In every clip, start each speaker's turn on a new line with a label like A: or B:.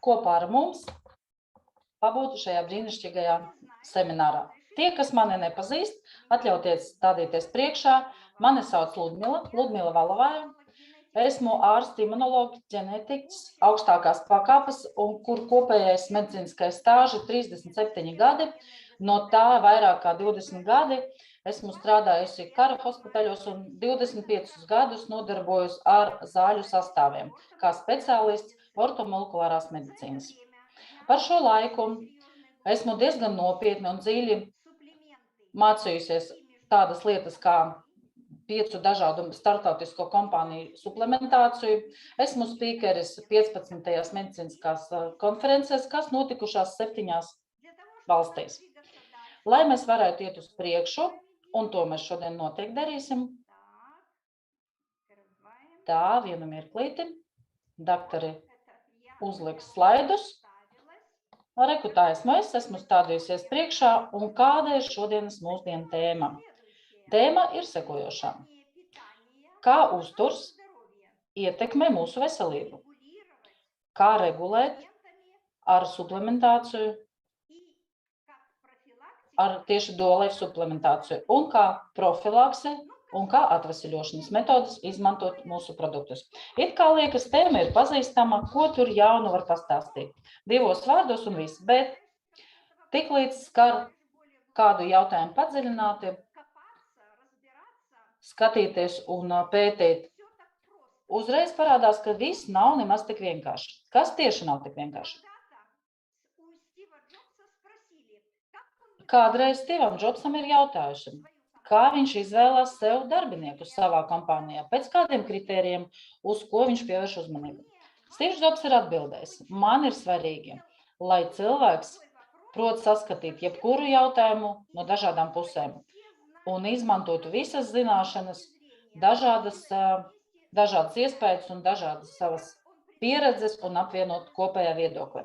A: kopā ar mums pabūtu šajā brīnišķīgajā seminārā. Tie, kas mani nepazīst, atļauties stādīties priekšā. Mani sauc Ludmila Valavēja. Esmu ārsts, imunologs, ģenētiķis augstākās pakāpes, un kur kopējais medicīniskais stāžs ir 37 gadi. No tā vairāk kā 20 gadi esmu strādājusi kara hospitaļos un 25 gadus nodarbojos ar zāļu sastāviem, kā speciālists ortomolekulārās medicīnas. Par šo laiku esmu diezgan nopietni un dziļi mācījusies tādas lietas kā 5 dažādu starptautisko kompāniju suplementāciju. Esmu spīkeris 15. medicīniskās konferencēs, kas notikušās 7 valstīs. Lai mēs varētu iet uz priekšu, un to mēs šodien noteikti darīsim. Tā, vienu mirklīti. Daktori uzliks slaidus. Reku tā esmu stādījusies priekšā, un kāda ir šodienas mūsdienu tēma? Tēma ir sekojošā. Kā uzturs ietekmē mūsu veselību? Kā regulēt ar suplementāciju, ar tieši doleju suplementāciju, un kā profilakse un kā atveseļošanas metodas izmantot mūsu produktus. It kā liekas, tēma ir pazīstama, ko tur jaunu var pastāstīt. 2 vārdos un viss, bet tiklīdz skar kādu jautājumu padziļināti, skatīties un pētīt, uzreiz parādās, ka viss nav nemaz tik vienkārši. Kas tieši nav tik vienkārši? Kādreiz Stevam Jobsam ir jautājuši, kā viņš izvēlās sev darbiniekus savā kompānijā, pēc kādiem kritērijiem, uz ko viņš pievērš uzmanību. Steves Jobs ir atbildējis, man ir svarīgi, lai cilvēks prot saskatīt jebkuru jautājumu no dažādām pusēm un izmantotu visas zināšanas, dažādas iespējas un dažādas savas pieredzes un apvienot kopējā viedoklī.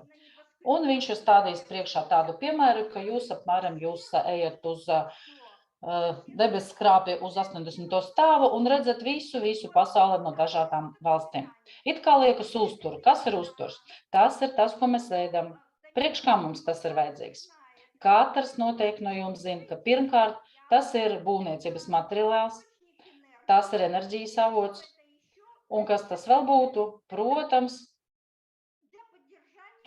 A: Un viņš ir stādījis priekšā tādu piemēru, ka jūs ejat uz debesu skrāpja uz 80. stāvu un redzat visu pasauli no dažādām valstīm. It kā liekas uzturu. Kas ir uzturs? Tas ir tas, ko mēs ēdam. Priekš kā mums tas ir vajadzīgs? Katrs noteikti no jums zina, ka pirmkārt tas ir būvniecības materiāls, tas ir enerģijas avots, un kas tas vēl būtu?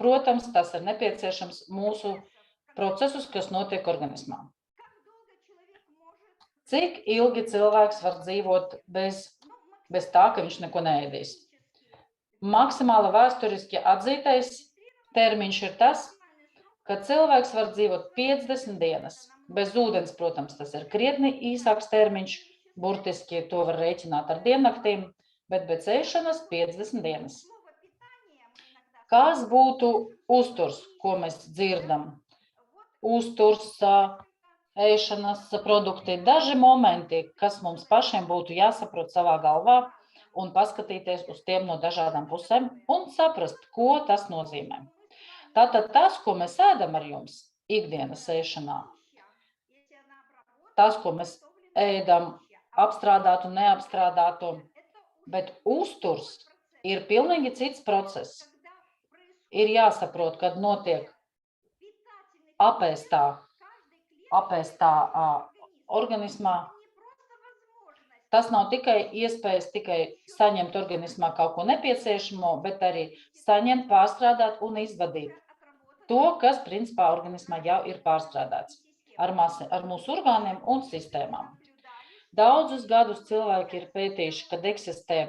A: Protams, tas ir nepieciešams mūsu procesus, kas notiek organismā. Cik ilgi cilvēks var dzīvot bez tā, ka viņš neko neēdīs? Maksimāli vēsturiski atzītais termiņš ir tas, ka cilvēks var dzīvot 50 dienas. Bez ūdens, protams, tas ir krietni īsāks termiņš, burtiski to var rēķināt ar diennaktīm, bet bez ēšanas 50 dienas. Kas būtu uzturs, ko mēs dzirdam? Uzturs, ēšanas produkti, daži momenti, kas mums pašiem būtu jāsaprot savā galvā un paskatīties uz tiem no dažādām pusēm un saprast, ko tas nozīmē. Tātad tas, ko mēs ēdam ar jums ikdienas ēšanā, tas, ko mēs ēdam apstrādātu, neapstrādātu, bet uzturs ir pilnīgi cits process. Ir jāsaprot, kad notiek apēstā organismā. Tas nav tikai iespējas saņemt organismā kaut ko nepieciešamo, bet arī saņemt, pārstrādāt un izvadīt to, kas principā organismā jau ir pārstrādāts ar mūsu orgāniem un sistēmām. Daudzus gadus cilvēki ir pētījuši, kad eksistē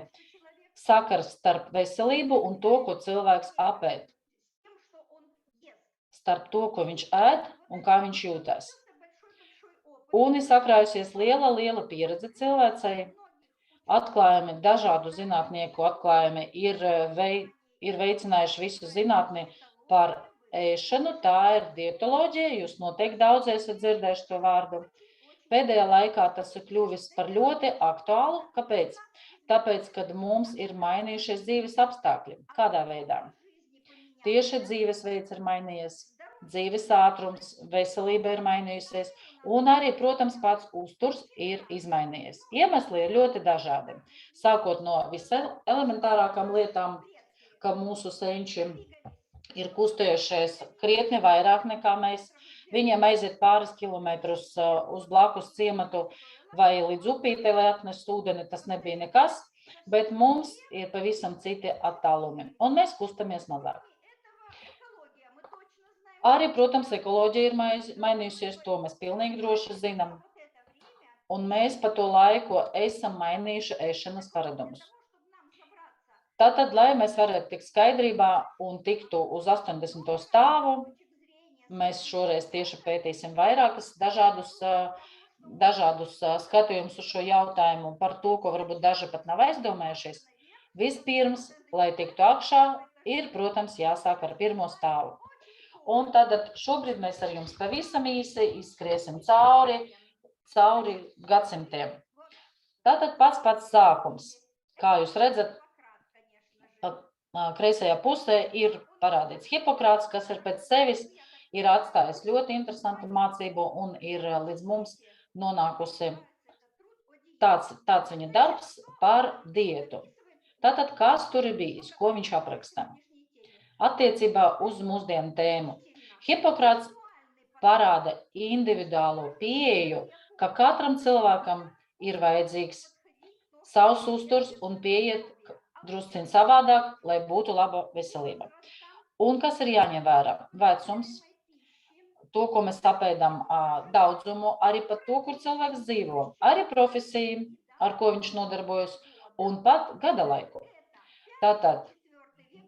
A: sakars starp veselību un to, ko cilvēks apēd. Starp to, ko viņš ēd un kā viņš jūtas. Un ir sakrājusies liela pieredze cilvēcei. Atklājumi, dažādu zinātnieku atklājumi ir veicinājuši visu zinātni par ēšanu. Tā ir dietoloģija, jūs noteikti daudz esat dzirdējuši to vārdu. Pēdējā laikā tas ir kļuvis par ļoti aktuālu. Kāpēc? Tāpēc, kad mums ir mainījušies dzīves apstākļi. Kādā veidā? Tieši dzīvesveids ir mainījies, dzīves ātrums, veselība ir mainījusies, un arī, protams, pats uzturs ir izmainījies. Iemesli ir ļoti dažādi. Sākot no viselementārākām lietām, ka mūsu senči ir kustējušies krietni vairāk nekā mēs. Viņiem aiziet pāris kilometrus uz blakus ciematu vai līdz upītei, lai atnestu ūdeni, tas nebija nekas, bet mums ir pavisam citi attālumi, un mēs kustamies mazāk. Arī, protams, ekoloģija ir mainījusies, to mēs pilnīgi droši zinām, un mēs pa to laiku esam mainījuši ēšanas paradumus. Tātad, lai mēs varētu tikt skaidrībā un tiktu uz 80. stāvu, mēs šoreiz tieši pētīsim vairākas dažādus skatījumus uz šo jautājumu par to, ko varbūt daži pat nav aizdomējušies. Vispirms, lai tiktu augšā, ir, protams, jāsāk ar pirmo stāvu. Un tātad šobrīd mēs ar jums pavisam īsi izskriesim cauri gadsimtiem. Tātad pats sākums. Kā jūs redzat, kreisajā pusē ir parādīts Hipokrats, kas ir pēc sevis ir atstājis ļoti interesantu mācību un ir līdz mums nonākusi tāds viņa darbs par diētu. Tātad, kas tur ir bijis, ko viņš apraksta? Attiecībā uz mūsdienu tēmu. Hipokrats parāda individuālo pieeju, ka katram cilvēkam ir vajadzīgs savs uzturs un pieiet drusciņ savādāk, lai būtu laba veselība. Un kas ir jāņem vērā? Vecums, to, ko mēs apēdam, daudzumu, arī pat to, kur cilvēks dzīvo, arī profesiju, ar ko viņš nodarbojas, un pat gada laiku. Tātad,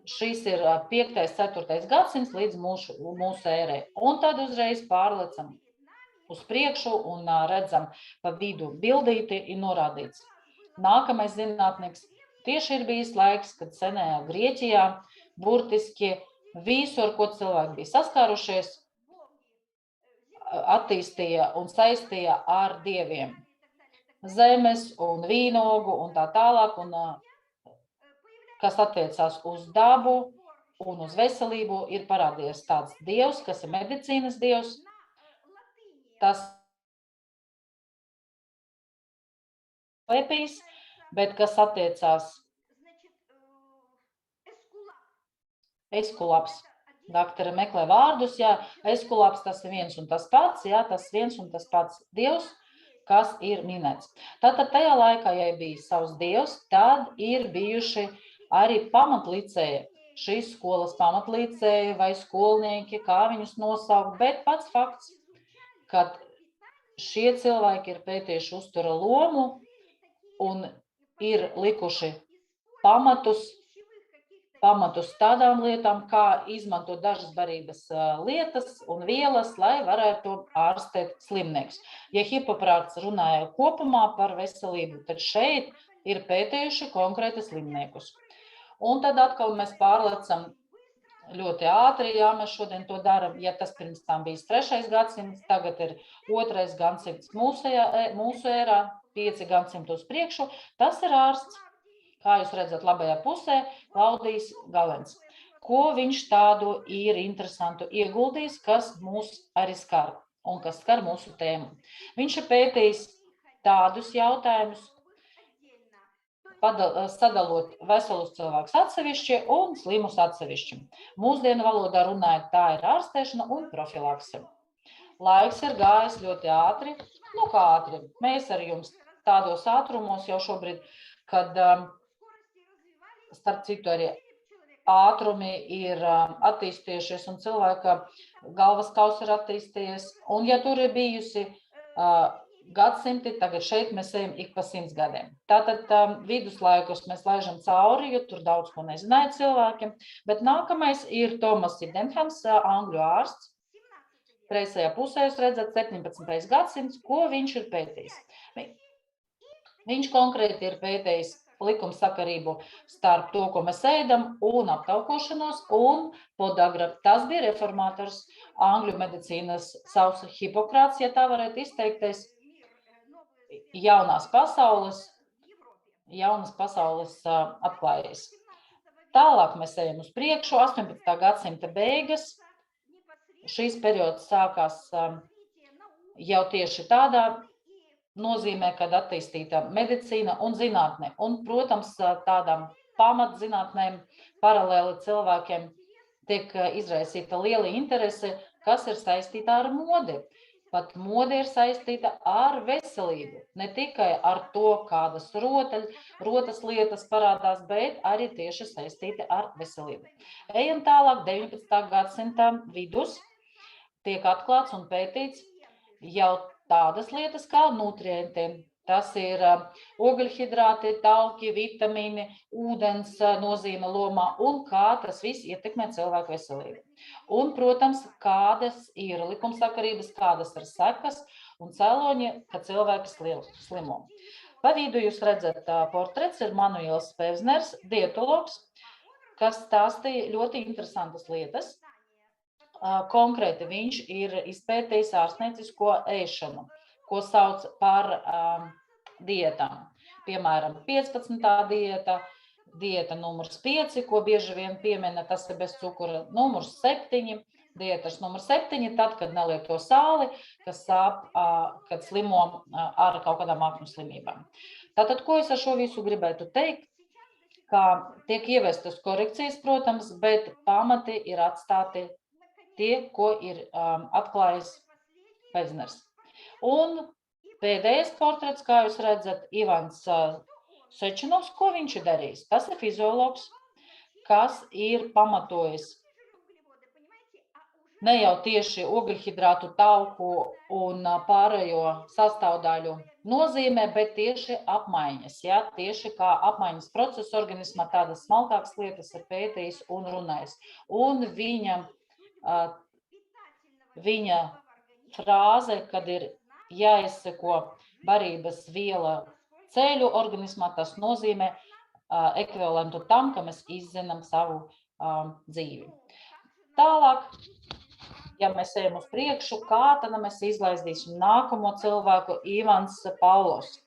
A: šis ir 5. 4. gadsimts līdz mūsu ērai. Un tad uzreiz pārlecam uz priekšu un redzam pa vidu bildīti ir norādīts. Nākamais zinātnieks tieši ir bijis laiks, kad senajā Grieķijā burtiski visu, ar ko cilvēki bija saskārušies, attīstīja un saistīja ar dieviem. Zemes un vīnogu un tā tālāk, un kas attiecās uz dabu un uz veselību, ir parādījies tāds dievs, kas ir medicīnas dievs. Tas lepīs, bet kas attiecās Eskulaps. Daktara meklē vārdus, jā, Eskulaps tas ir viens un tas pats, jā, tas viens un tas pats dievs, kas ir minēts. Tātad tajā laikā, ja ir bijis savs dievs, tad ir bijuši arī pamatlicēji, šīs skolas pamatlicēji vai skolnieki, kā viņus nosaukt, bet pats fakts, kad šie cilvēki ir pētījuši uztura lomu un ir likuši pamatus tādām lietām, kā izmantot dažas barības lietas un vielas, lai varētu ārstēt slimnieks. Ja Hipokrats runāja kopumā par veselību, tad šeit ir pētījuši konkrēti slimniekus. Un tad atkal mēs pārlecam ļoti ātri, jā, mēs šodien to daram, ja tas pirms tam bijis 3. gadsimts, tagad ir 2. gadsimts mūsu ērā, 5 gadsimtu uz priekšu, tas ir ārsts, kā jūs redzat labajā pusē, Klaudijs Galens. Ko viņš tādu ir interesantu ieguldījis, kas mūs arī skar un kas skar mūsu tēmu. Viņš ir pētījis tādus jautājumus, sadalot veselus cilvēkus atsevišķi un slimus atsevišķi. Mūsdienu valodā runājot, tā ir ārstēšana un profilakse. Laiks ir gājis ļoti ātri, kā ātri. Mēs ar jums tādos ātrumos jau šobrīd, kad starp citu arī ātrumi ir attīstījušies un cilvēka galvas kaus ir attīstījies. Un ja tur ir bijusi gadsimti, tagad šeit mēs ejam ik pa 100 gadiem. Tātad viduslaikus mēs laižam cauri, jo tur daudz ko nezināja cilvēki. Bet nākamais ir Tomas Sydenhams, angļu ārsts. Kreisajā pusē jūs redzat 17. gadsimts, ko viņš ir pētījis. Viņš konkrēti ir pētījis likumsakarību starp to, ko mēs ēdam, un aptaukošanos, un podagra. Tas bija reformators angļu medicīnas savs Hipokrats, ja tā varētu izteikties, jaunas pasaules atklājējs. Tālāk mēs ejam uz priekšu, 18. gadsimta beigas. Šīs periods sākās jau tieši tādā nozīmē, kad attīstīta medicīna un zinātne. Un, protams, tādām pamatzinātnēm paralēli cilvēkiem tiek izraisīta liela interese, kas ir saistīta ar modi. Pat mode ir saistīta ar veselību. Ne tikai ar to, kādas rotas lietas parādās, bet arī tieši saistīta ar veselību. Ejam tālāk, 19. gadsimta vidus tiek atklāts un pētīts jau tādas lietas kā nutrienti. Tas ir ogļhidrāti, tauki, vitamīni, ūdens nozīme lomā un kā tas viss ietekmē cilvēku veselību. Un, protams, kādas ir likumsakarības, kādas ir sekas un cēloņi, kad cilvēki slimo. Pa vidu jūs redzat portrets, ir Manuels Pevzners, dietologs, kas stāstīja ļoti interesantas lietas. Konkrēti viņš ir izpētījis ārstniecisko ēšanu, ko sauc par diētām. Piemēram, 15. diēta numurs 5, ko bieži vien piemina, tas ir bez cukura, numurs 7, diētas numurs 7, tad, kad nelieto sāli, kas sāp, kad slimo ar kaut kādām aknu slimībām. Tātad, ko es ar šo visu gribētu teikt? Kā tiek ievestas korekcijas, protams, bet pamati ir atstāti tie, ko ir atklājis Pevzners. Un pēdējais portrets, kā jūs redzat, Ivans Sečinovs, ko viņš ir darījis? Tas ir fiziologs, kas ir pamatojis ne jau tieši ogļhidrātu, tauku un pārējo sastāvdaļu nozīmē, bet tieši apmaiņas. Ja? Tieši kā apmaiņas procesa organismā tādas smalkākas lietas ir pētījis un runājis. Un viņa frāze, kad ir jāizseko barības viela ceļu organismā, tas nozīmē ekvivalentu tam, ka mēs izzinām savu dzīvi. Tālāk, ja mēs ejam uz priekšu, kā tad mēs izlaidīsim nākamo cilvēku, Ivans Paulos.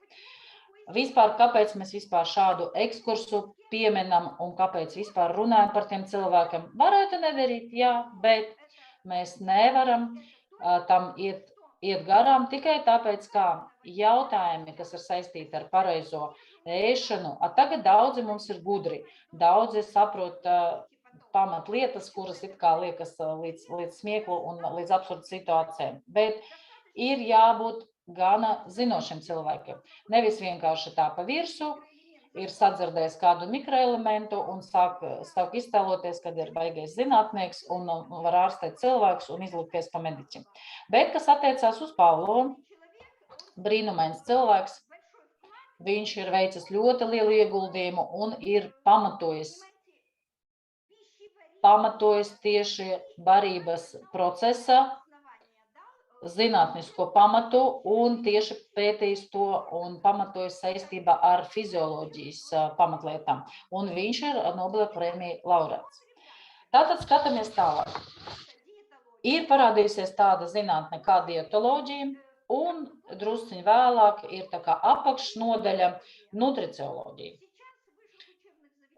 A: Vispār, kāpēc mēs vispār šādu ekskursu pieminam un kāpēc vispār runājam par tiem cilvēkiem? Varētu nedarīt, jā, bet mēs nevaram tam iet garām tikai tāpēc, kā jautājumi, kas ir saistīti ar pareizo ēšanu, tagad daudzi mums ir gudri, daudzi saprot pamatlietas, kuras it kā liekas līdz smieklu un līdz absurdu situācijām, bet ir jābūt gana zinošiem cilvēkiem. Nevis vienkārši tā pa virsu, ir sadzirdējis kādu mikroelementu un sāk iztēloties, kad ir baigais zinātnieks un var ārstēt cilvēkus un izlikties pa mediķim. Bet, kas attiecās uz Pavlovu, brīnumains cilvēks, viņš ir veicis ļoti lielu ieguldījumu un ir pamatojis tieši barības procesa zinātnisko pamatu un tieši pētījis to un pamatojis saistībā ar fizioloģijas pamatlietām. Un viņš ir Nobela prēmija laureāts. Tātad skatāmies tālāk. Ir parādījusies tāda zinātne kā dietoloģija un drusciņ vēlāk ir tā kā apakšnodaļa nutricioloģija.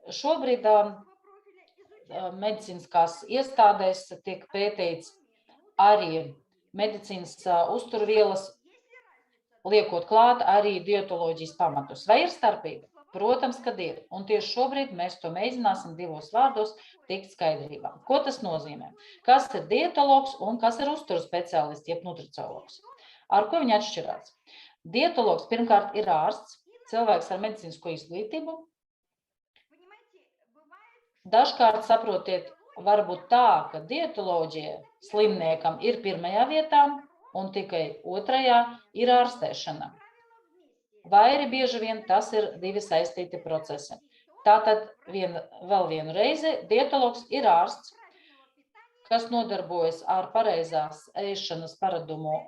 A: Šobrīd medicīniskās iestādēs tiek pētīts arī medicīnas uzturvielas, liekot klāt arī dietoloģijas pamatus. Vai ir starpība? Protams, kad ir. Un tieši šobrīd mēs to mēģināsim 2 vārdos tikt skaidrībā. Ko tas nozīmē? Kas ir dietologs un kas ir uzturu speciālists, jeb nutriciologs? Ar ko viņi atšķirās? Dietologs pirmkārt ir ārsts, cilvēks ar medicīnisko izglītību. Dažkārt, saprotiet, varbūt tā, ka dietoloģija slimniekam ir pirmajā vietā un tikai otrajā ir ārstēšana. Vai arī bieži vien tas ir 2 saistīti procesi. Tātad vēl vienu reizi dietologs ir ārsts, kas nodarbojas ar pareizās ēšanas paradumu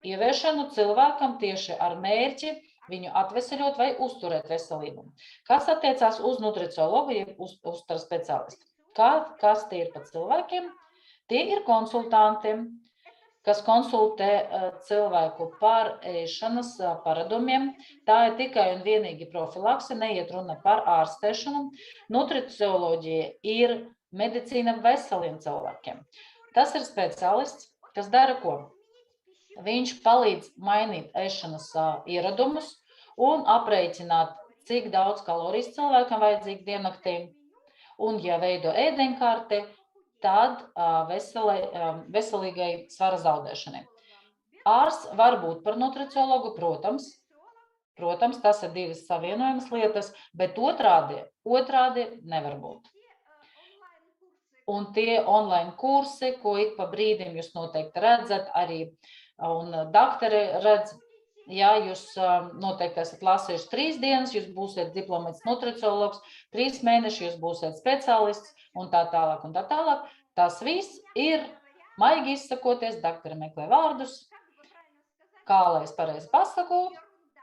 A: ieviešanu cilvēkam tieši ar mērķi viņu atveseļot vai uzturēt veselību. Kas attiecās uz nutriciologu, jeb uzturu speciālistu? Kas tie ir par cilvēkiem? Tie ir konsultanti, kas konsultē cilvēku par ēšanas paradumiem. Tā ir tikai un vienīgi profilakse, neiet runa par ārstēšanu. Nutricioloģija ir medicīna veseliem cilvēkiem. Tas ir speciālists, kas dara ko? Viņš palīdz mainīt ēšanas ieradumus un aprēķināt, cik daudz kalorijas cilvēkam vajadzīgi diennaktī. Un, ja veido ēdienkarti, tad veselīgai svara zaudēšanai. Ārsts var būt par nutriciologu, protams, tas ir divas savienojamas lietas, bet otrādi nevar būt. Un tie online kursi, ko ik pa brīdim jūs noteikti redzat, arī un doktori redz, ja jūs noteikti esat lasījuši 3 dienas, jūs būsiet diplomēts nutriciologs, 3 mēneši jūs būsiet speciālists un tā tālāk un tā tālāk. Tas viss ir, maigi izsakoties, doktori meklē vārdus, kā lai es pareizi pasaku,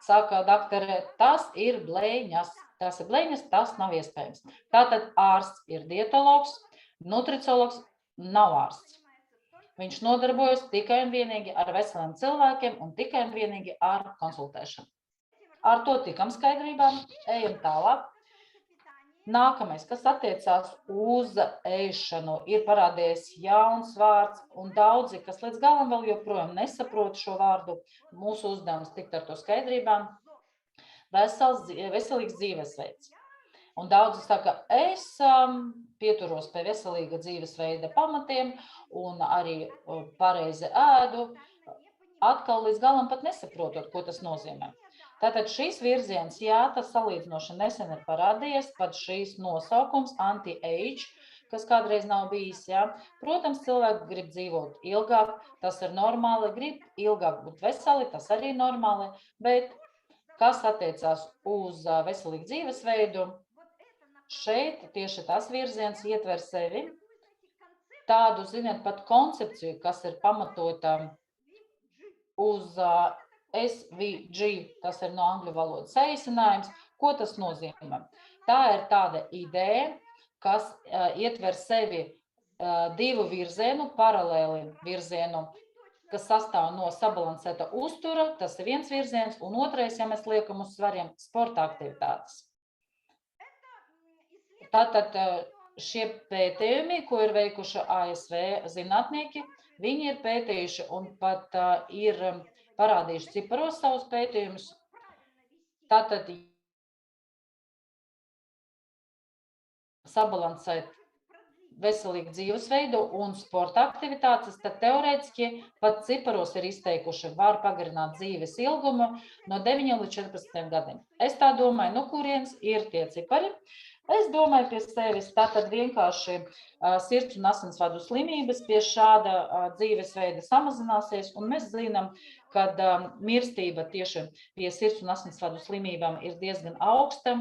A: saka doktore, tas ir blēņas, tas nav iespējams. Tātad ārsts ir dietologs, nutriciologs nav ārsts. Viņš nodarbojas tikai un vienīgi ar veseliem cilvēkiem un tikai un vienīgi ar konsultēšanu. Ar to tikam skaidrībā, ejam tālāk. Nākamais, kas attiecās uz ēšanu, ir parādījies jauns vārds un daudzi, kas līdz galam vēl joprojām nesaprot šo vārdu, mūsu uzdevums tikt ar to skaidrībā. Veselīgs dzīvesveids. Un daudzi saka, es pieturos pie veselīga dzīvesveida pamatiem un arī pareizi ēdu, atkal līdz galam pat nesaprotot, ko tas nozīmē. Tātad šīs virziens, jā, tas salīdzinoši nesen ir parādījies, pat šīs nosaukums anti-age, kas kādreiz nav bijis, jā. Protams, cilvēki grib dzīvot ilgāk, tas ir normāli, grib ilgāk būt veseli, tas arī normāli, bet kas attiecās uz veselīgu dzīvesveidu, šeit tieši tas virziens ietver sevi tādu, ziniet, pat koncepciju, kas ir pamatota uz SVG, tas ir no angļu valodas saīsinājums. Ko tas nozīmē? Tā ir tāda ideja, kas ietver sevi divu virzienu, paralēli virzienu, kas sastāv no sabalansēta uztura, tas ir viens virziens, un otrais, ja mēs liekam uz svariem, sporta aktivitātes. Tātad šie pētījumi, ko ir veikuši ASV zinātnieki, viņi ir pētījuši un pat ir parādījuši ciparos savus pētījumus. Tātad sabalansēt veselīgu dzīvesveidu un sporta aktivitātes, tad teorētiski pat ciparos ir izteikuši, var pagarināt dzīves ilgumu no 9 līdz 14 gadiem. Es tā domāju, no kurienes ir tie cipari? Es domāju pie sevis, tātad vienkārši sirds un asinsvadu slimības pie šāda dzīvesveida samazināsies, un mēs zinām, ka mirstība tieši pie sirds un asinsvadu slimībām ir diezgan augsta,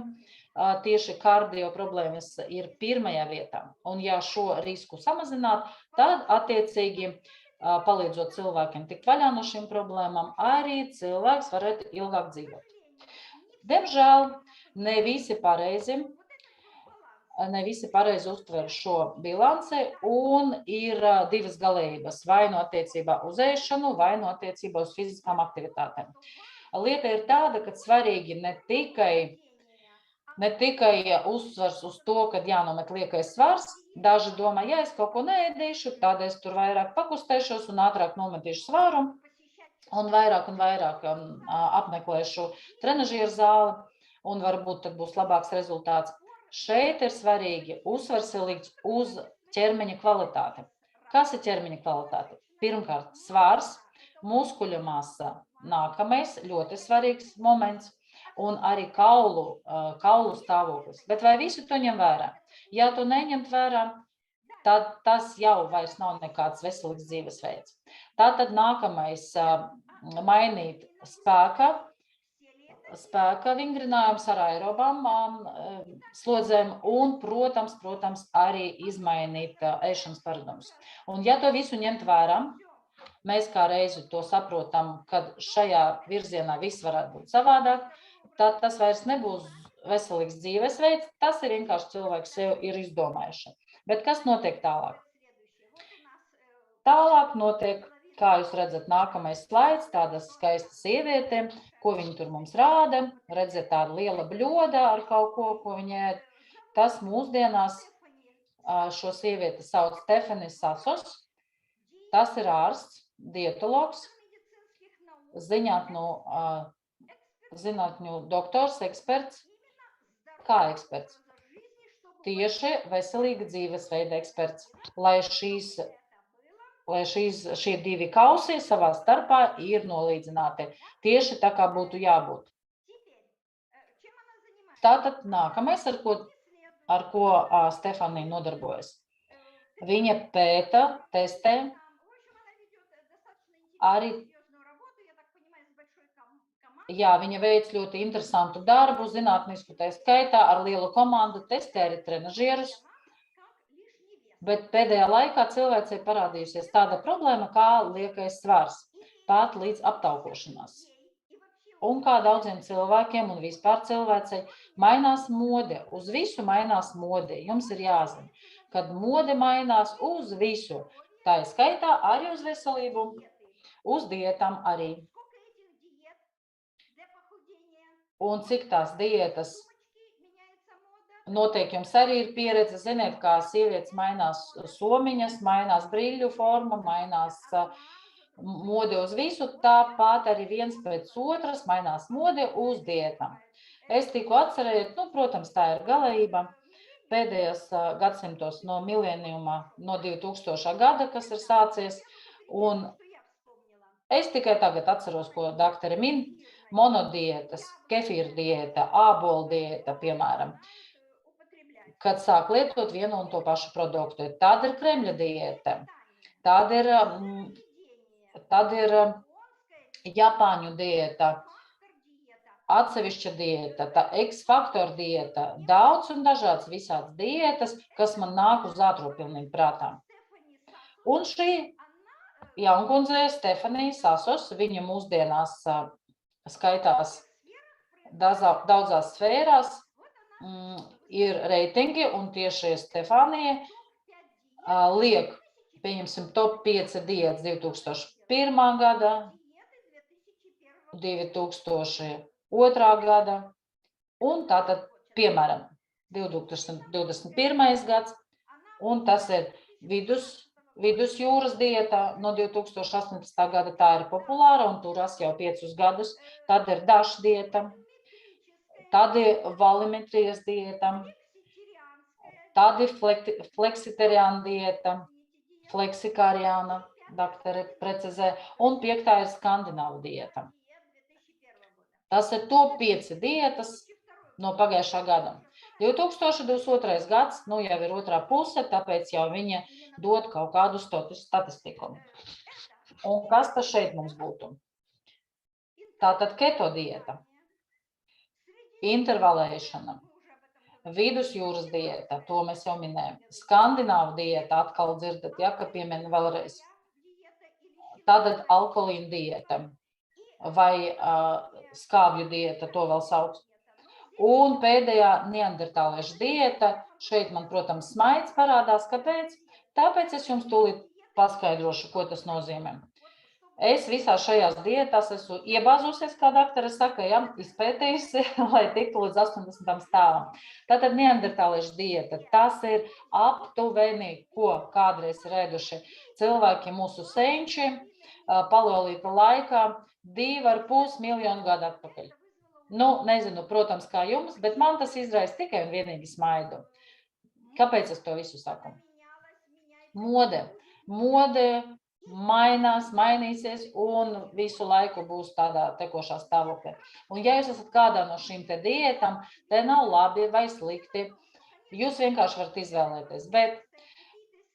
A: tieši kardio problēmas ir pirmajā vietā. Un ja šo risku samazināt, tad attiecīgi palīdzot cilvēkiem tikt vaļā no šīm problēmām, arī cilvēks varētu ilgāk dzīvot. Diemžēl ne visi pareizi uztver šo bilanci un ir divas galējības, vai no attiecībā uz ēšanu, vai no attiecībā uz fiziskām aktivitātēm. Lieta ir tāda, ka svarīgi ne tikai uzsvars uz to, ka jānomet liekais svars, daži domā, ja es kaut ko neēdīšu, tad es tur vairāk pakustēšos un ātrāk nometīšu svaru un vairāk apmeklēšu trenažieru zāli un varbūt tad būs labāks rezultāts. Šeit ir svarīgi uzsvars ir likts uz ķermeņa kvalitāti. Kas ir ķermeņa kvalitāte? Pirmkārt, svars, muskuļu masa, nākamais ļoti svarīgs moments, un arī kaulu stāvoklis. Bet vai visu to ņem vērā? Ja to neņemt vērā, tad tas jau vairs nav nekāds veselīgs dzīvesveids. Tātad nākamais mainīt spēka vingrinājums ar aerobām slodzēm un, protams, arī izmainīt ēšanas paradumus. Un ja to visu ņemt vērā, mēs kā reizi to saprotam, kad šajā virzienā viss varētu būt savādāk, tad tas vairs nebūs veselīgs dzīvesveids, tas ir vienkārši cilvēks sev ir izdomājuši. Bet kas notiek tālāk? Tālāk notiek, kā jūs redzat, nākamais slaids, tāda skaista sieviete, ko viņi tur mums rāda, redzat tāda liela bļoda ar kaut ko viņi ēd. Tas mūsdienās šo sievieti sauc Stefanis Sasos, tas ir ārsts, dietologs, zinātņu doktors, eksperts. Kā eksperts? tieši veselīga dzīvesveida eksperts, lai šie divi kausi savā starpā ir nolīdzināti. Tieši tā kā būtu jābūt. Tātad nākamais, ar ko Stefanija nodarbojas. Viņa pēta, testē arī, viņa veic ļoti interesantu darbu, zinātnisku tā skaitā, ar lielu komandu, testē arī trenažierus, bet pēdējā laikā cilvēcei parādījusies tāda problēma kā liekais svars, pat līdz aptaukošanās. Un kā daudziem cilvēkiem un vispār cilvēcei mainās mode, uz visu mainās mode. Jums ir jāzina, kad mode mainās uz visu, tā skaitā arī uz veselību, uz diētām arī. Un cik tās diētas notiek, jums arī ir pieredze, ziniet, kā sievietes mainās somiņas, mainās brīļu forma, mainās mode uz visu, tāpat arī viens pēc otras mainās mode uz diētām. Es tiku atcerēju, protams, tā ir galējība, pēdējos gadsimtos no mileniuma, no 2000. Gada, kas ir sācies, un es tikai tagad atceros, ko daktari min, monodiētas, kefīra diēta, ābolu diēta, piemēram, kad sāk lietot vienu un to pašu produktu. Tad ir Kremļa diēta, tad ir Japāņu diēta, atsevišķa diēta, tā X-faktor diēta, daudz un dažādas visādas diētas, kas man nāk uz ātro pilnīgi prātā. Un šī jaunkundze Stefanija Sasos, viņa mūsdienās skaitās daudzās sfērās, ir reitingi, un tieši Stefanija liek, pieņemsim, top 5 diētas 2001. Gada, 2002. Gada, un tātad, piemēram, 2021. Gads, un tas ir vidusjūras diēta no 2018. Gada, tā ir populāra un turās jau 5 gadus, tad ir DASH diēta, tad ir valimetrijas diēta, tad ir fleksitariāna diēta, fleksikāriāna, daktari precizē, un 5. ir skandināvu diēta. Tas ir top 5 diētas no pagājušā gada. 2022. Gads, jau ir otrā puse, tāpēc jau viņa dod kaut kādu statistiku. Un kas tas šeit mums būtu? Tātad keto diēta, intervalēšana, vidusjūras diēta, to mēs jau minējam, skandināvu diēta, atkal dzirdat, ka piemēram vēlreiz. Tātad alkoholīna diēta vai skābju diēta, to vēl sauc. Un pēdējā neandertāliešu diēta, šeit man, protams, smaids parādās. Kāpēc? Tāpēc es jums tūlīt paskaidrošu, ko tas nozīmē. Es visās šajās diētās esmu iebāzusies, kā daktare saka, izpētījusi, lai tiktu līdz 80. stāvam. Tātad neandertāliešu diēta, tas ir aptuveni, ko kādreiz ir ēduši cilvēki mūsu senči paleolīta laikā 2,5 miljonu gadu atpakaļ. Nezinu, protams, kā jums, bet man tas izraisa tikai un vienīgi smaidu. Kāpēc es to visu saku? Mode mainīsies un visu laiku būs tādā tekošā stāvoklī. Un ja jūs esat kādā no šīm te diētām, te nav labi vai slikti, jūs vienkārši varat izvēlēties. Bet,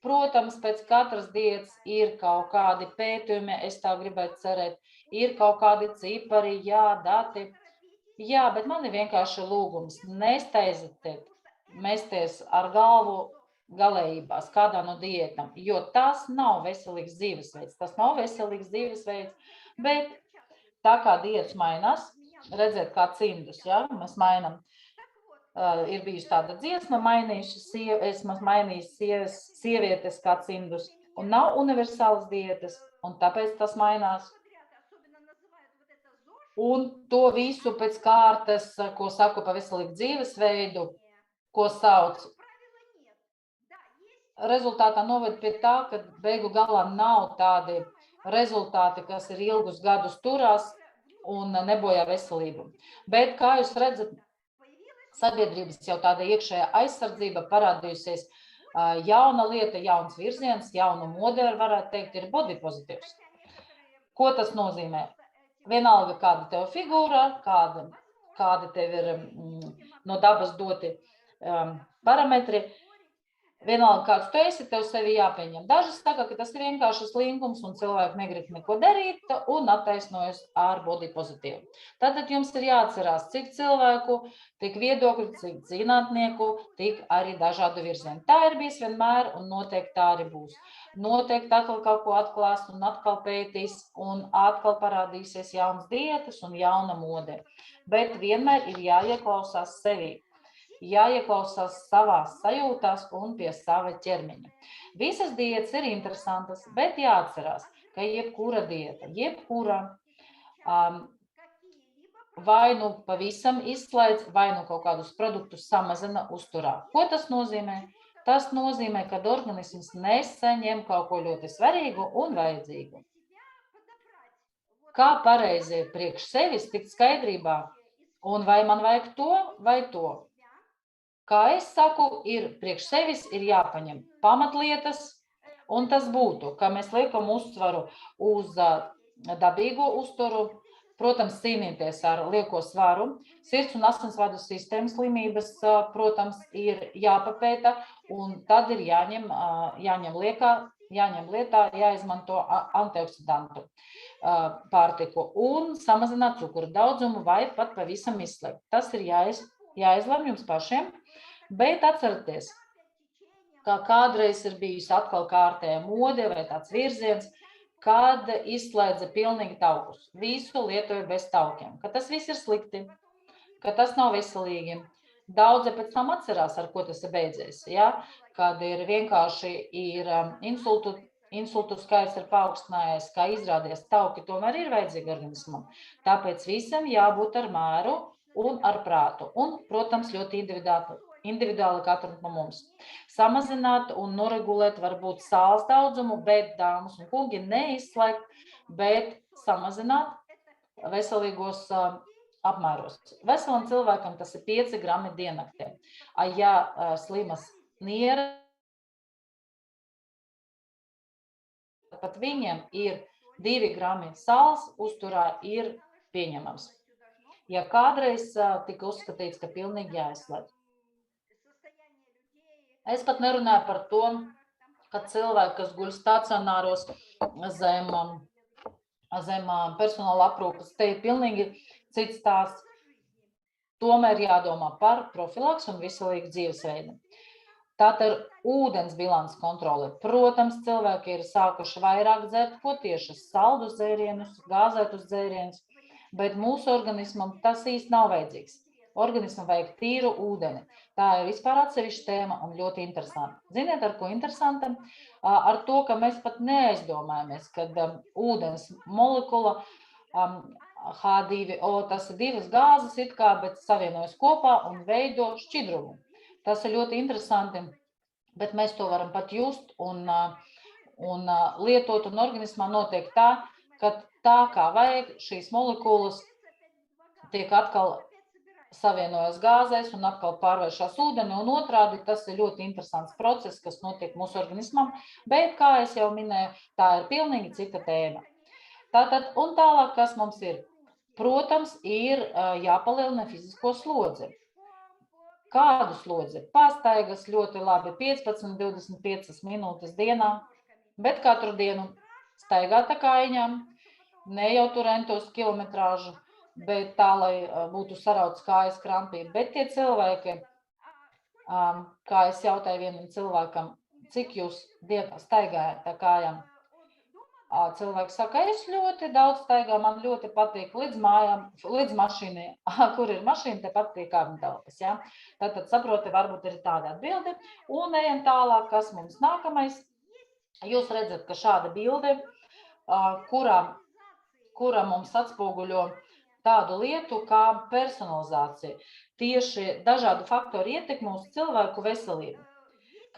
A: protams, pēc katras diētas ir kaut kādi pētījumi, es tā gribētu cerēt, ir kaut kādi cipari, dati. Bet man ir vienkārši lūgums, nesteidzieties, mesties ar galvu galējībās, kādā no diētām, jo tas nav veselīgs dzīvesveids, bet tā kā diētas mainās, redziet, kā cimdus, mēs mainām, ir bijusi tāda dziesma, esmu mainījis sievietes kā cimdus, un nav universālas diētas, un tāpēc tas mainās. Un to visu pēc kārtas, ko saku pa veselīgu dzīvesveidu, ko sauc, rezultātā noved pie tā, ka beigu galā nav tādi rezultāti, kas ir ilgus gadus turās un nebojā veselību. Bet, kā jūs redzat, sabiedrības jau tāda iekšējā aizsardzība parādījusies, jauna lieta, jauns virziens, jauna mode, varētu teikt, ir body pozitīvs. Ko tas nozīmē? Vienalga, kāda tev figūra, kādi tev ir no dabas doti parametri, vienalga, kāds tu esi, tev sevi jāpieņem. Daži saka, ka tas ir vienkārši slinkums un cilvēki negrib neko darīt un attaisnojas ar body pozitīvu. Tātad jums ir jāatcerās, cik cilvēku, tik viedokļu, cik zinātnieku, tik arī dažādu virzienu. Tā ir bijis vienmēr un noteikti tā arī būs. Noteikti atkal kaut ko atklās un atkal pētīs un atkal parādīsies jaunas dietas un jauna mode. Bet vienmēr ir jāieklausās sevī. Jāieklausās savās sajūtās un pie sava ķermeņa. Visas dietas ir interesantas, bet jāatcerās, ka jebkura dieta, vai nu pavisam izslēdz, vai nu kaut kādus produktus samazina uzturā. Ko tas nozīmē? Tas nozīmē, ka organisms nesaņem kaut ko ļoti svarīgu un vajadzīgu. Kā pareizi priekš sevis tikt skaidrībā, un vai man vajag to vai to? Kā es saku, priekš sevis ir jāpaņem pamatlietas, un tas būtu, ka mēs liekam uzsvaru uz dabīgo uzturu, protams, cīnīties ar lieko svaru, sirds un asinsvadu sistēmas slimības, protams, ir jāpapēta, un tad ir jāņem lietā, jāizmanto antioksidantu pārtiku un samazināt cukuru daudzumu vai pat pavisam izslēgt. Tas ir jāizlem jums pašiem. Bet atcerieties, ka kādreiz ir bijusi atkal kārtēja mode vai tāds virziens, kad izslēdza pilnīgi taukus. Visu lietoja bez taukiem, ka tas viss ir slikti, ka tas nav veselīgi. Daudzi pēc tam atcerās, ar ko tas ir beidzies, ja? Kad ir vienkārši insultu skaits ir paaugstinājies, kā izrādies tauki, tomēr ir vajadzīgi organismam. Tāpēc visam jābūt ar mēru un ar prātu. Un, protams, ļoti individuāli katram no mums. Samazināt un noregulēt varbūt sāls daudzumu, bet, dāmas un kungi, neizslēgt, bet samazināt veselīgos apmēros. Veselam cilvēkam tas ir 5 grami diennaktī. Ja slimas niera, pat viņiem ir 2 grami sāls uzturā ir pieņemams. Ja kādreiz tika uzskatīts, ka pilnīgi jāizslēdz. Es pat nerunāju par to, ka cilvēki, kas guļ stacionāros zem personāla aprūpes, te ir pilnīgi cits stāsts. Tomēr jādomā par profilaks un veselīgu dzīvesveidu. Tātad ūdens bilants kontrole. Protams, cilvēki ir sākuši vairāk dzert ko tieši saldus dzērienus, gāzētus dzērienus, bet mūsu organismam tas īsti nav vajadzīgs. Organismam vajag tīru ūdeni. Tā ir vispār atsevišķa tēma un ļoti interesanta. Ziniet, ar ko interesanta? Ar to, ka mēs pat neaizdomājamies, kad ūdens molekula H2O, tas ir 2 gāzes it kā, bet savienojas kopā un veido šķidrumu. Tas ir ļoti interesanti, bet mēs to varam pat just un lietot, un organismā notiek tā, ka tā kā vajag, šīs molekulas tiek atkal savienojas gāzēs un atkal pārvēršas ūdeni, un otrādi tas ir ļoti interesants process, kas notiek mūsu organismam, bet, kā es jau minēju, tā ir pilnīgi cita tēma. Tātad, un tālāk, kas mums ir? Protams, ir jāpalielina fizisko slodzi. Kādu slodzi? Pastaigas ļoti labi 15-25 minūtes dienā, bet katru dienu staigāt ar kājām, ne jau tur entos kilometrāžu, bet tā, lai būtu sarauts kājas krampī. Bet tie cilvēki, kā es jautāju vienam cilvēkam, cik jūs dienā staigājat ar kājām? Cilvēks saka, es ļoti daudz staigāju, man ļoti patīk līdz mājām, līdz mašīnai. Kur ir mašīna, te patīk telpas. Ja? Tātad saproti, varbūt ir tāda atbilde. Un ejam tālāk, kas mums nākamais. Jūs redzat, ka šāda bilde, kura mums atspoguļo tādu lietu kā personalizācija. Tieši dažādu faktoru ietekmi uz cilvēku veselību.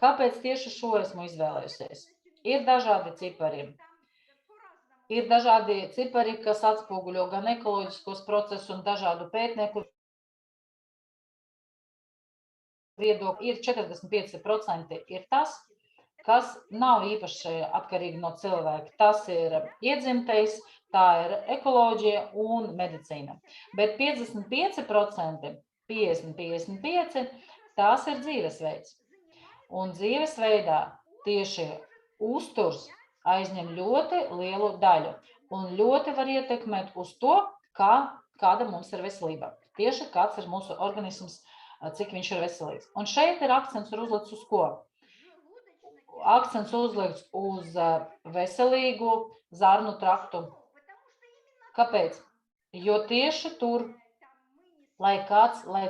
A: Kāpēc tieši šo esmu izvēlējusies? Ir dažādi cipari. Ir dažādi cipari, kas atspoguļo gan ekoloģiskos procesus un dažādu pētnieku viedokļa ir 45% ir tas, kas nav īpaši atkarīgi no cilvēka. Tas ir iedzimtais, tā ir ekoloģija un medicīna. Bet 55%, 50-55, tās ir dzīvesveids. Un dzīvesveidā tieši uzturs aizņem ļoti lielu daļu un ļoti var ietekmēt uz to, kāda mums ir veselība. Tieši kāds ir mūsu organisms, cik viņš ir veselīgs. Un šeit ir akcents uzlikts uz ko? Akcents uzlikts uz veselīgu zarnu traktu. Kāpēc? Jo tieši tur, lai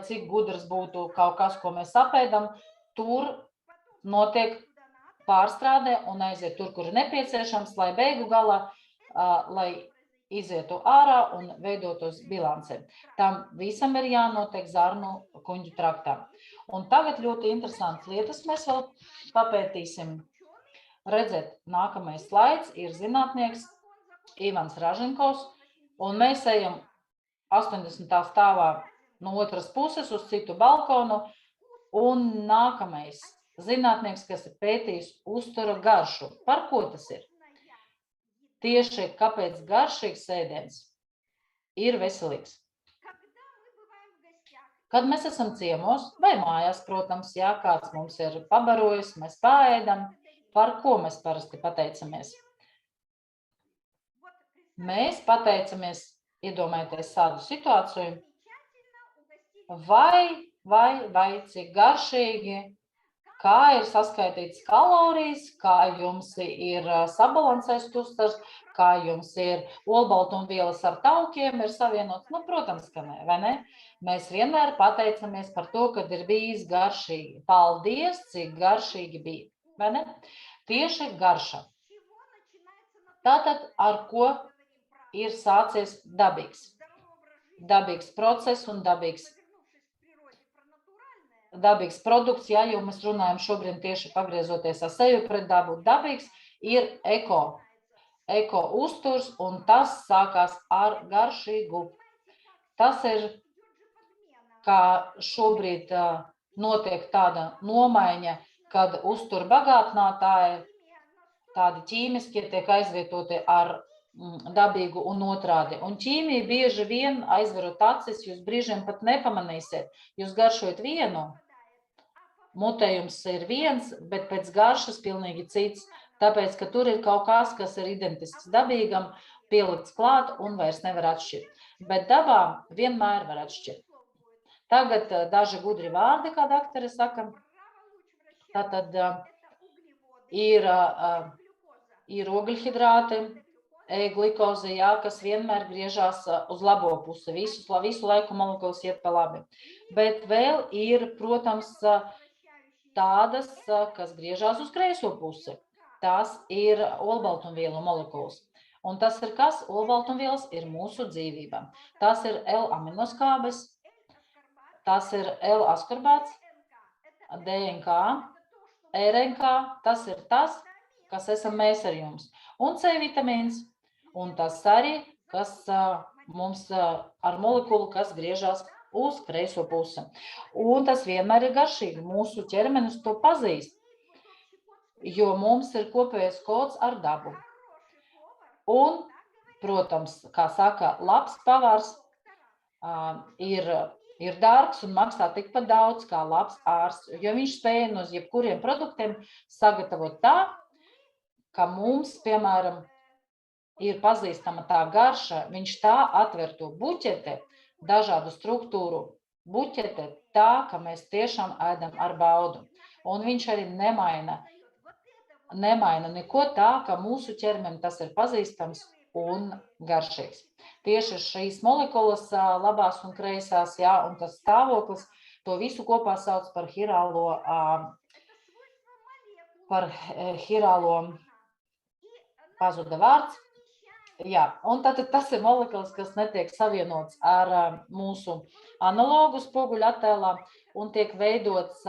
A: cik gudrs būtu kaut kas, ko mēs apēdam, tur notiek pārstrādē un aiziet tur, kur ir nepieciešams, lai beigu galā, lai izietu ārā un veidotos bilancē. Tam visam ir jānotiek zarnu kuņģu traktā. Un tagad ļoti interesantas lietas mēs vēl papētīsim. Redzēt, nākamais slaids ir zinātnieks Ivans Raženkovs, un mēs ejam 80. stāvā no otras puses uz citu balkonu, un nākamais zinātnieks, kas ir pētījis uztura garšu. Par ko tas ir? Tieši kāpēc garšīgs ēdiens ir veselīgs. Kad mēs esam ciemos vai mājās, protams, jā, kāds mums ir pabarojis, mēs paēdam, par ko mēs parasti pateicamies? Mēs pateicamies, iedomājieties tādu situāciju, vai cik garšīgi, kā ir saskaitīts kalorijas, kā jums ir sabalansēts uzturs, kā jums ir olbaltumvielas ar taukiem ir savienots. Nu, protams, ka nē, vai ne? Mēs vienmēr pateicamies par to, kad ir bijis garšīgi. Paldies, cik garšīgi bija, vai ne? Tieši garša. Tātad, ar ko ir sācies dabīgs? Dabīgs process un dabīgs produkts, ja, jo mēs runājam šobrīd tieši pagriezoties ar seju pret dabu. Dabīgs ir eko uzturs, un tas sākās ar garšīgu. Tas ir, kā šobrīd notiek tāda nomaiņa, kad uztur bagātinātāji, tādi ķīmiskie tiek aizvietoti ar dabīgu un otrādi. Un ķīmija bieži vien aizverot acis, jūs brīžiem pat nepamanīsiet. Jūs garšojat vienu, mutējums ir viens, bet pēc garšas pilnīgi cits, tāpēc, ka tur ir kaut kas ir identisks dabīgam, pielikts klāt un vairs nevar atšķirt. Bet dabā vienmēr var atšķirt. Tagad daži gudri vārdi, kā daktare saka. Tātad ir ogļhidrāti, glikoze, jā, kas vienmēr griežās uz labo pusi. Visu laiku molekulas iet pa labi. Bet vēl ir, protams, tādas, kas griežās uz kreiso pusi. Tas ir olbaltumvielu molekulas. Un tas ir kas? Olbaltumvielas ir mūsu dzīvība. Tas ir L-aminoskābes, tas ir L-askorbāts, DNK, RNK, tas ir tas, kas esam mēs ar jums. Un C vitamīns, un tas arī, kas mums ar molekulu, kas griežās uz kreiso pusi. Un tas vienmēr ir garšīgi. Mūsu ķermenis to pazīst, jo mums ir kopējais kods ar dabu. Un, protams, kā saka, labs pavārs ir dārgs un maksā tikpat daudz kā labs ārsts, jo viņš spēja no jebkuriem produktiem sagatavot tā, ka mums, piemēram, ir pazīstama tā garša, viņš tā atver to buķete, dažādu struktūru buķete, tā, ka mēs tiešām ēdam ar baudu. Un viņš arī nemaina neko tā, ka mūsu ķermenim tas ir pazīstams un garšīgs. Tieši šīs molekulas labās un kreisās, jā, un tas stāvoklis, to visu kopā sauc par hirālo pazuda vārds. Jā, un tātad tas ir molekulas, kas netiek savienots ar mūsu analogu spoguļu attēlā un tiek veidots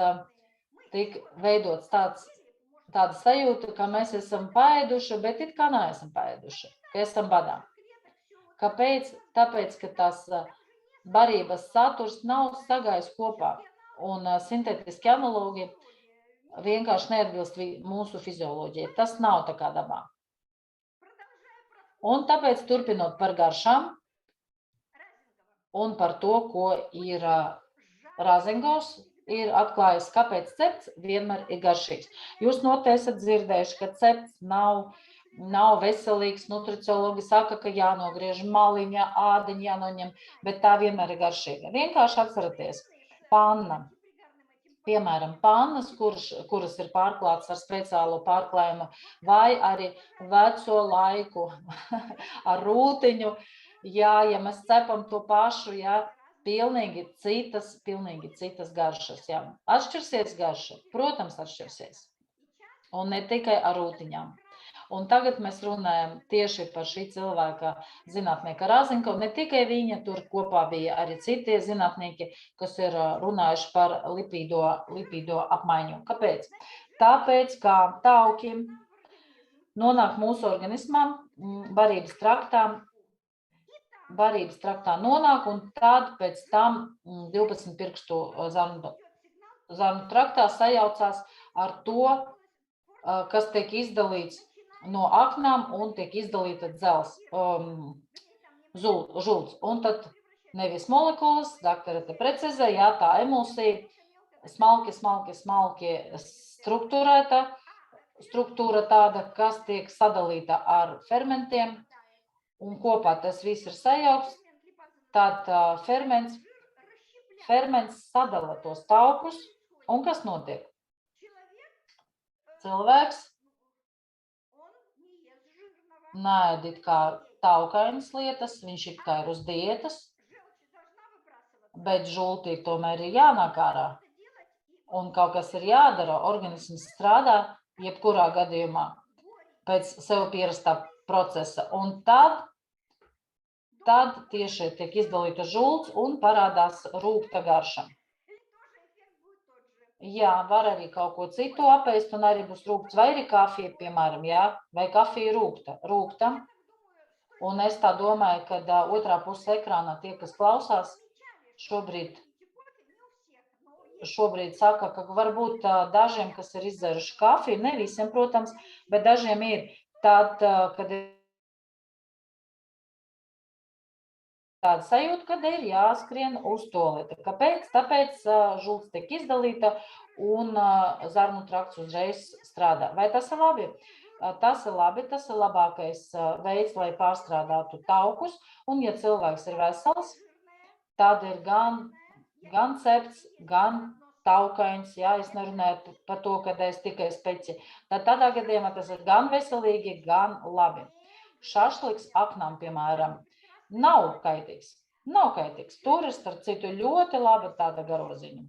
A: tāda sajūta, ka mēs esam paēduši, bet it kā neesam paēduši, ka esam badā. Kāpēc? Tāpēc, ka tas barības saturs nav sagājis kopā. un sintētiski analogi vienkārši neatbilst mūsu fizioloģijai. Tas nav tā kā dabā. Un tāpēc turpinot par garšām un par to, ko ir Razingovs ir atklājis, kāpēc cepts vienmēr ir garšīgs. Jūs noteikti esat dzirdējuši, ka cepts nav veselīgs, nutriciologi saka, ka jānogriež maliņa, ādiņa jānoņem, bet tā vienmēr ir garšīga. Vienkārši atceraties, panna. Piemēram, pannas, kuras ir pārklātas ar speciālo pārklājumu, vai arī veco laiku ar rūtiņu. Jā, ja mēs cepam to pašu, jā, pilnīgi citas garšas. Jā. Atšķirsies garša? Protams, atšķirsies. Un ne tikai ar rūtiņām. Un tagad mēs runājam tieši par šī cilvēka zinātnieka Razinkovu. Ne tikai viņa, tur kopā bija arī citi zinātnieki, kas ir runājuši par lipīdo apmaiņu. Kāpēc? Tāpēc, kā tauki nonāk mūsu organismā, barības traktā nonāk, un tad pēc tam 12 pirkstu zarnu traktā sajaucās ar to, kas tiek izdalīts no aknām un tiek izdalīta žults. Un tad nevis molekulas, doktora te precizē, jā, tā emulsija, smalki struktūra tāda, kas tiek sadalīta ar fermentiem, un kopā tas viss ir sajaukts, tad ferments sadala tos taukus, un kas notiek? Cilvēks neēd kā taukainas lietas, viņš kā ir uz diētas, bet žultī tomēr ir jānāk ārā. Un kaut kas ir jādara, organisms strādā jebkurā gadījumā pēc sev pierastā procesa. Un tad tieši tiek izdalīta žults un parādās rūgta garša. Jā, var arī kaut ko citu apēst un arī būs rūgts, vai arī kafija, piemēram, jā, vai kafija rūgta. Un es tā domāju, ka otrā puse ekrānā tie, kas klausās, šobrīd saka, ka varbūt dažiem, kas ir izdzēruši kafiju, ne visiem, protams, bet dažiem ir tad, kad ir tāda sajūta, kad ir jāskrien uz tualeti. Kāpēc? Tāpēc žults tiek izdalīta un zarnu trakts uzreiz strādā. Vai tas ir labi? Tas ir labi, tas ir labākais veids, lai pārstrādātu taukus. Un, ja cilvēks ir vesels, tad ir gan cepts, gan taukains. Jā, es nerunāju par to, kad es tikai speķi. Tad tādā gadījumā tas ir gan veselīgi, gan labi. Šašliks aknām, piemēram, nav kaitīgs. Tur ir, starp citu, ļoti laba tāda garoziņa.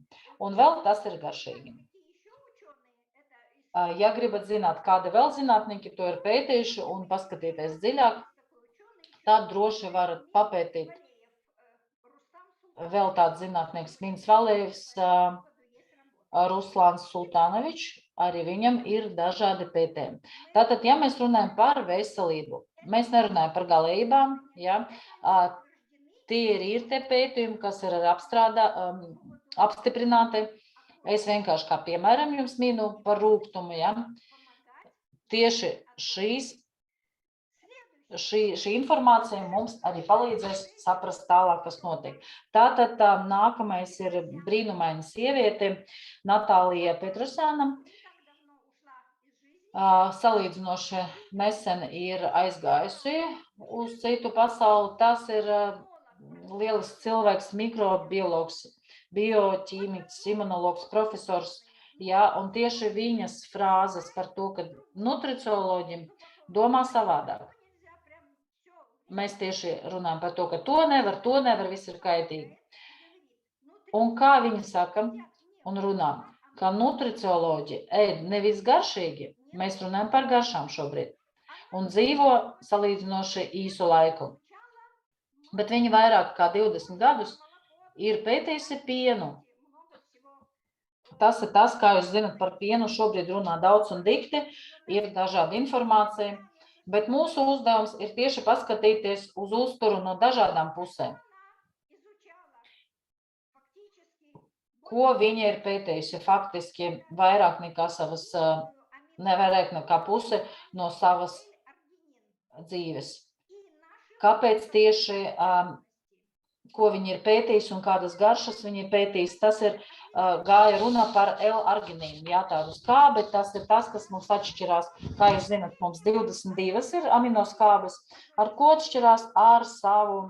A: Un vēl tas ir garšīgi. Ja gribat zināt, kādi vēl zinātnieki to ir pētījuši un paskatīties dziļāk, tad droši varat papētīt vēl tāds zinātnieks Mins Valējevs, Ruslāns Sultānovičs, arī viņam ir dažādi pētījumi. Tātad, ja mēs runājam par veselību, mēs nerunājam par galējībām, ja? Tie ir te pētījumi, kas ir apstiprināti. Es vienkārši kā piemēram jums minu par rūgtumu, ja? Tieši šī informācija mums arī palīdzēs saprast tālāk, kas notiek. Tātad nākamais ir brīnumaina sieviete Natālija Petrosjāna. Salīdzinoši nesen ir aizgājusi uz citu pasauli. Tas ir lielisks cilvēks, mikrobiologs, bioķīmiķis, imunologs, profesors. Jā, un tieši viņas frāzes par to, ka nutricioloģi domā savādāk. Mēs tieši runājam par to, ka to nevar, viss ir kaitīgi. Un kā viņi saka un runā, ka nutricioloģi ēd nevis garšīgi, mēs runājam par garšām šobrīd, un dzīvo salīdzinoši īsu laiku. Bet viņi vairāk kā 20 gadus ir pētījusi pienu. Tas ir tas, kā jūs zinat par pienu, šobrīd runā daudz un dikti, ir dažāda informācija, bet mūsu uzdevums ir tieši paskatīties uz uzturu no dažādām pusēm. ko viņa ir pētījusi faktiski vairāk nekā savas, nevairāk nekā puse no savas dzīves. Kāpēc tieši, ko viņi ir pētījusi un kādas garšas viņi ir pētījusi, tas ir gāja runa par L-arginīnu, jā, tādu skābi, tas ir tas, kas mums atšķirās, kā jūs zinat, mums 22 ir aminoskābes, ar ko atšķirās ar savu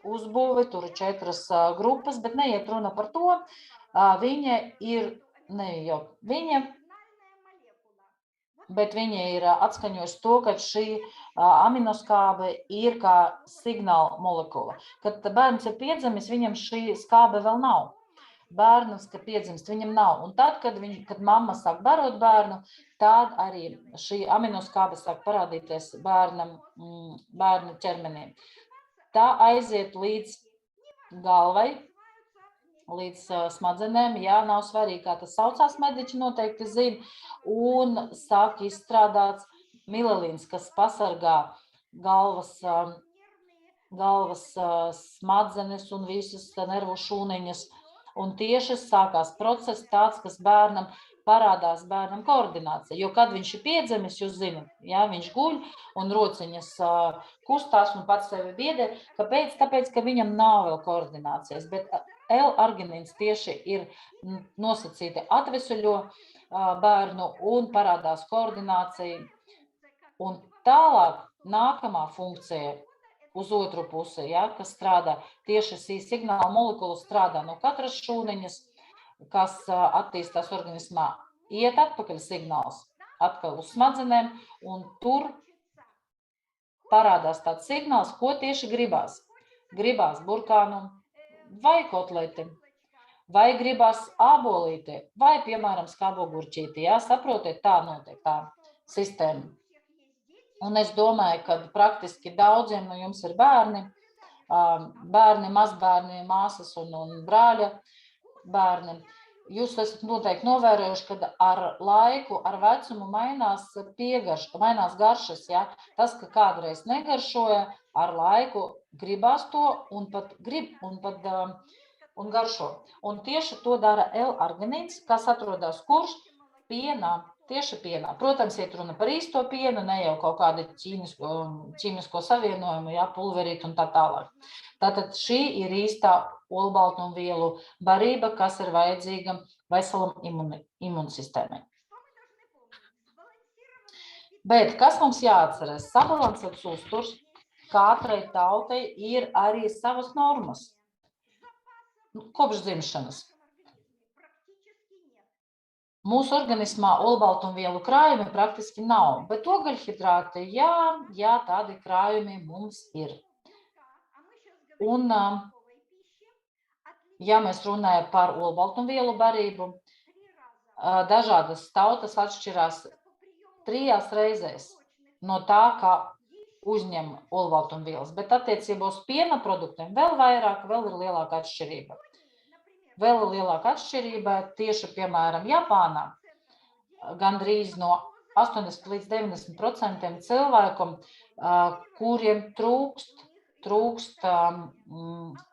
A: uzbūvi, tur ir 4 grupas, bet neiet runa par to, viņa ir, ne jau viņa, bet viņa ir atskaņojusi to, ka šī aminoskābe ir kā signāla molekula. Kad bērns ir piedzimis, viņam šī skābe vēl nav. Bērnus, kad piedzimst, viņam nav. Un tad, kad mamma sāk barot bērnu, tad arī šī aminoskābe sāk parādīties bērna ķermenī. Tā aiziet līdz galvai, līdz smadzenēm, jā, nav svarīgi, kā tas saucās, mediķi noteikti zina, un sāk izstrādāts mielelīns, kas pasargā galvas smadzenes un visas nervu šūniņas, un tieši sākās process tāds, kas bērnam parādās bērnam koordinācija, jo kad viņš ir piedzimis, jūs zinat, jā, viņš guļ un rociņas kustās un pats sevi biedē, kāpēc? Tāpēc, ka viņam nav vēl koordinācijas, bet L-arginīns tieši ir nosacīti atvesuļo bērnu un parādās koordinācija. Un tālāk nākamā funkcija uz otru pusi, ja, kas strādā tieši šī signāla molekula strādā no katras šūniņas, kas attīstās organismā, iet atpakaļ signāls atkal uz smadzenēm, un tur parādās tāds signāls, ko tieši gribās. Gribās burkānu vai kotleti, vai gribās ābolīti, vai, piemēram, skābogurķīti, jā, saprotiet, tā notiek tā sistēma. Un es domāju, ka praktiski daudziem no jums ir bērni, mazbērni, māsas un brāļa bērni. Jūs esat noteikti novērojuši, ka ar laiku, ar vecumu mainās garšas, ja? Tas, ka kādreiz negaršoja, ar laiku gribās to un garšo. Un tieši to dara L-arginīns, kas atrodas kurš? Pienā, tieši pienā. Protams, iet runa par īsto pienu, ne jau kaut kādu ķīmisko savienojumu, ja, pulverīt un tā tālāk. Tātad šī ir īstā olbaltumvielu barība, kas ir vajadzīga veselam imunsistēmai. Bet kas mums jāatceras? Sabalansēts uzturs katrai tautai ir arī savas normas. Kopš dzimšanas. Mūsu organismā olbaltumvielu krājumi praktiski nav, bet ogļhidrāti, jā, tādi krājumi mums ir. Un, ja mēs runājam par olbaltumvielu barību, dažādas tautas atšķirās 3 reizēs no tā, kā uzņem olbaltumvielas, bet attiecībā uz piena produktiem vēl vairāk, vēl ir lielāka atšķirība. Vēl lielāka atšķirība tieši, piemēram, Japānā, gandrīz no 80 līdz 90% cilvēku, kuriem trūkst,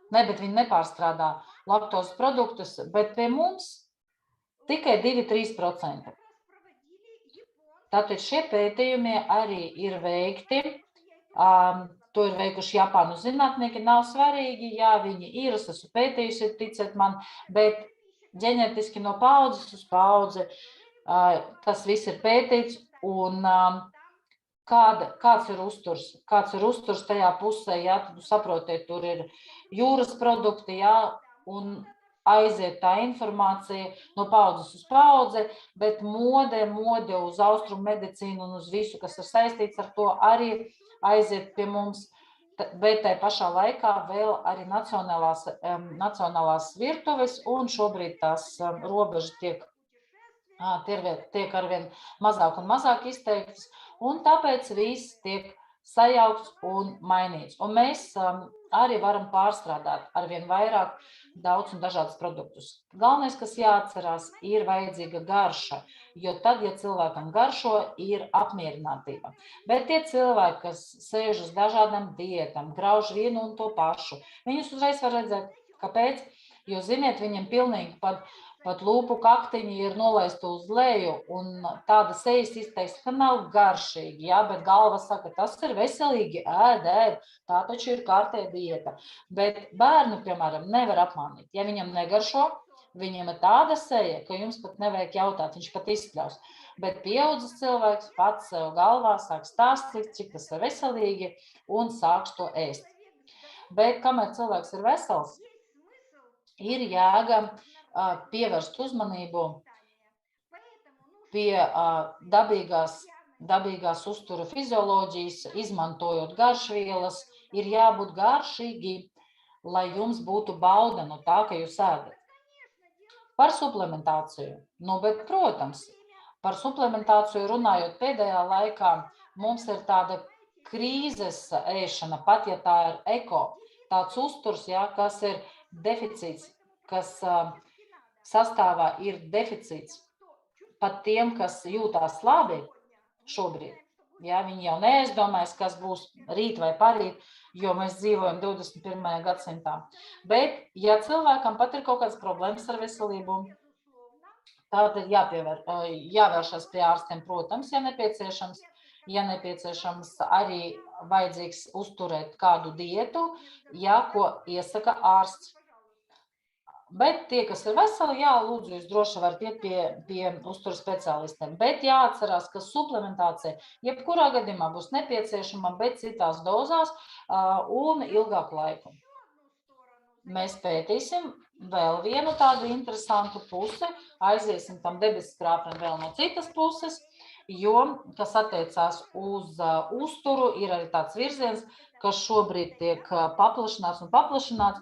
A: bet viņi nepārstrādā laktozes produktus, bet pie mums tikai 2–3%. Tātad šie pētījumi arī ir veikti. To ir veikuši Japānu zinātnieki, nav svarīgi, jā, viņi ir, es esmu pētījusi, ticiet man, bet ģenetiski no paudzes uz paudzi tas viss ir pētīts, un kāds ir uzturs tajā pusē, jā, tad saprotiet, tur ir jūras produkti, jā, un aiziet tā informācija no paudzes uz paudzi, bet mode uz austrumu medicīnu un uz visu, kas ir saistīts ar to, arī aiziet pie mums, bet tai pašā laikā vēl arī nacionālās virtuves, un šobrīd tās robežas tiek arvien mazāk un mazāk izteiktas, un tāpēc viss tiek sajaukts un mainīts. Un mēs arī varam pārstrādāt arvien vairāk daudz un dažādus produktus. Galvenais, kas jāatcerās, ir vajadzīga garša, jo tad, ja cilvēkam garšo, ir apmierinātība. Bet tie cilvēki, kas sēž uz dažādām diētām, grauž vienu un to pašu, viņus uzreiz var redzēt. Kāpēc? Jo, ziniet, viņiem pilnīgi pat pat lūpu kaktiņi ir nolaisti uz leju, un tāda sejas izteiks, ka nav garšīgi, ja, bet galva saka, tas ir veselīgi, ēd, tā taču ir kārtē diēta. Bet bērnu, piemēram, nevar apmānīt. Ja viņam negaršo, viņam ir tāda seja, ka jums pat nevajag jautāt, viņš pat izskļaus. Bet pieaudzis cilvēks pats sev galvā sāk stāstīt, cik tas ir veselīgi, un sāks to ēst. Bet kamēr cilvēks ir vesels, ir jēga pievērst uzmanību pie dabīgās uztura fizioloģijas, izmantojot garšvielas, ir jābūt garšīgi, lai jums būtu bauda no tā, ka jūs ēdat. Par suplementāciju. Bet, protams, par suplementāciju runājot pēdējā laikā, mums ir tāda krīzes ēšana, pat ja tā ir eko, tāds uzturs, ja, kas ir deficīts, kas sastāvā ir deficīts pat tiem, kas jūtās labi šobrīd. Ja, viņi jau neaizdomājas, kas būs rīt vai parīt, jo mēs dzīvojam 21. gadsimtā. Bet, ja cilvēkam pat ir kaut kādas problēmas ar veselību, tad ir jāvēršas pie ārstiem, protams, ja nepieciešams arī vajadzīgs uzturēt kādu dietu, ja ko iesaka ārsts. Bet tie, kas ir veseli, jā, lūdzu, jūs droši varat iet pie uzturu speciālistiem. Bet jāatcerās, ka suplementācija jebkurā gadījumā būs nepieciešama, bet citās dozās un ilgāku laiku. Mēs pētīsim vēl vienu tādu interesantu pusi, aiziesim tam debesu krāpnim vēl no citas puses, jo, kas attiecās uz uzturu, ir arī tāds virziens, kas šobrīd tiek paplašināts,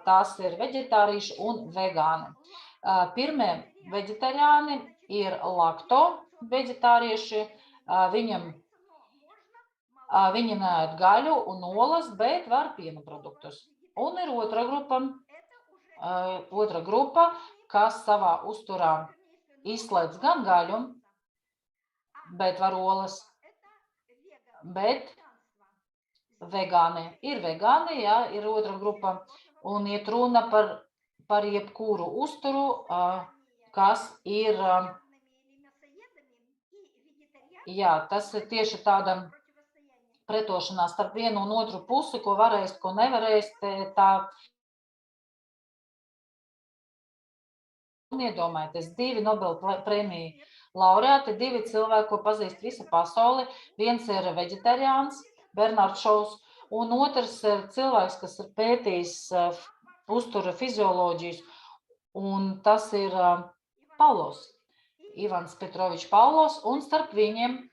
A: tās ir veģetārieši un vegāni. Pirmie veģetariāni ir lakto veģetārieši, viņi neēd gaļu un olas, bet var piena produktus. Un ir otra grupa, kas savā uzturā izslēdz gan gaļu, bet var olas, bet vegāni. Ir vegāni, jā, ir otra grupa, un iet runa par jebkuru uzturu, kas ir, jā, tas ir tieši tāda pretošanās starp vienu un otru pusi, ko var ēst, ko nevar ēst, tā. Un iedomājieties, 2 Nobela prēmiju laureāti, 2 cilvēki, ko pazīst visa pasaule. Viens ir veģetariāns, Bernards Šovs, un otrs ir cilvēks, kas ir pētījis uztura fizioloģijas, un tas ir Pavlos, Ivans Petrovičs Pavlos, un starp viņiem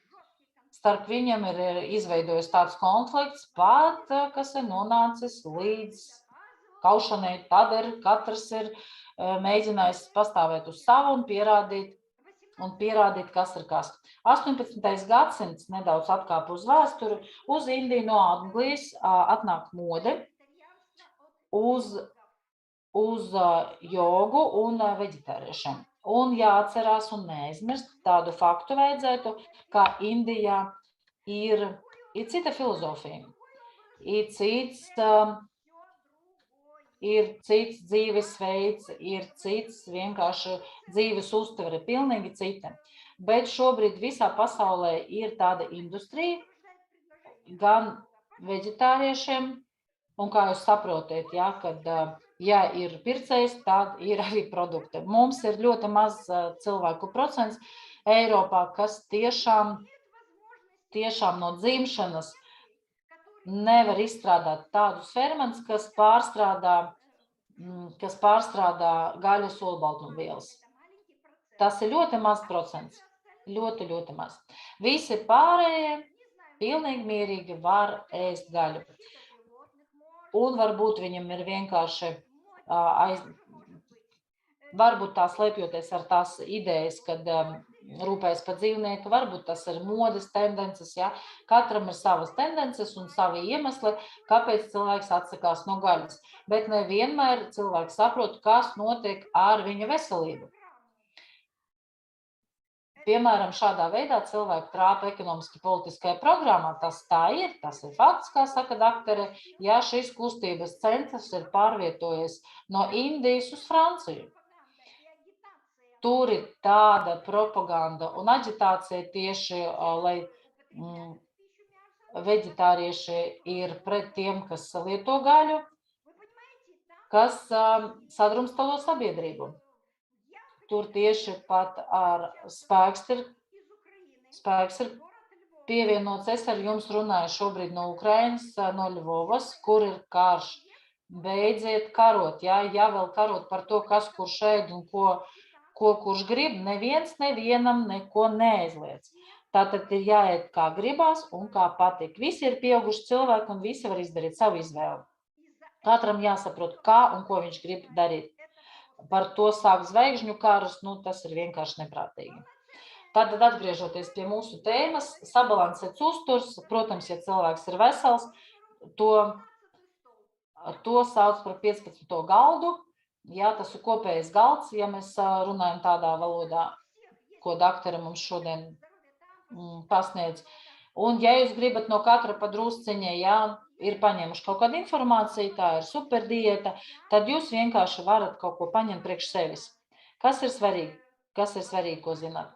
A: ir izveidojis tāds konflikts, pat, kas ir nonācis līdz kaušanai, tad katrs ir mēģinājis pastāvēt uz savu un pierādīt, kas ir kas. 18. gadsimts nedaudz atkāp uz vēsturi, uz Indiju no Anglijas atnāk mode uz jogu un veģetāriešiem. Un jāatcerās un neaizmirst tādu faktu vajadzētu, ka Indijā ir cita filozofija, ir cits dzīvesveids, ir cits vienkārši dzīves uztvere, pilnīgi cita. Bet šobrīd visā pasaulē ir tāda industrija gan veģetāriešiem, un kā jūs saprotiet, ja, kad ja ir pircējs, tad ir arī produkti. Mums ir ļoti maz cilvēku procents Eiropā, kas tiešām no dzimšanas nevar izstrādāt tādus fermentus, kas pārstrādā gaļas olbaltumvielas. Tas ir ļoti maz procents. Ļoti, ļoti maz. Visi pārējie pilnīgi mierīgi var ēst gaļu. Un varbūt viņam ir vienkārši varbūt tā slēpjoties ar tās idejas, kad rūpējas par dzīvnieku, varbūt tas ir modes tendences, ja? Katram ir savas tendences un savi iemesli, kāpēc cilvēks atsakās no gaļas. Bet nevienmēr cilvēks saprot, kas notiek ar viņa veselību. Piemēram, šādā veidā cilvēki trāpa ekonomiski politiskajā programmā, tas ir fakts, kā saka daktore, ja šīs kustības centrs ir pārvietojies no Indijas uz Franciju. tur ir tāda propaganda un aģitācija tieši, lai veģetārieši ir pret tiem, kas lieto gaļu, kas sadrumstalo sabiedrību. Tur tieši pat ar spēks ir pievienots. Es ar jums runāju šobrīd no Ukrainas, no Ļvovas, kur ir karš. Beidziet karot, ja vēl karot par to, kas kurš ēd un ko kurš grib, neviens nevienam neko neaizliedz. Tātad ir jāiet kā gribās un kā patīk. Visi ir pieauguši cilvēki un visi var izdarīt savu izvēli. Katram jāsaprot, kā un ko viņš grib darīt. Par to sāk zvaigžņu karus, tas ir vienkārši neprātīgi. Tad atgriežoties pie mūsu tēmas, sabalansēts uzturs, protams, ja cilvēks ir vesels, to sauc par 15. galdu. Jā, tas ir kopējais galds, ja mēs runājam tādā valodā, ko doktori mums šodien pasniedz. Un ja jūs gribat no katra pa drusciņai, ir paņēmuši kaut kādu informāciju, tā ir superdieta, tad jūs vienkārši varat kaut ko paņemt priekš sevis. Kas ir svarīgi? Kas ir svarīgi, ko zināt?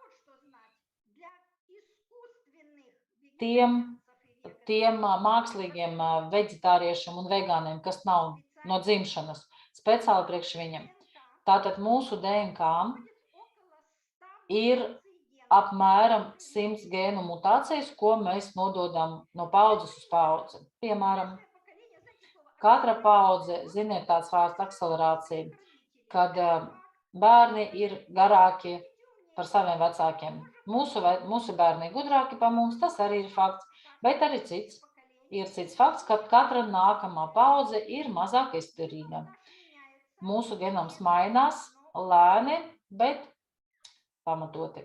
A: Tiem mākslīgiem veģetāriešiem un vegāniem, kas nav no dzimšanas, speciāli priekš viņam. Tātad mūsu DNK ir apmēram 100 gēnu mutācijas, ko mēs nododam no paudzes uz paudzi. Piemēram, katra paudze, ziniet, tāds vārds akcelerācija, kad bērni ir garāki par saviem vecākiem. Mūsu bērni ir gudrāki par mums, tas arī ir fakts, bet arī ir cits fakts, ka katra nākamā paudze ir mazāk izturīga. Mūsu genoms mainās lēni, bet pamatoti.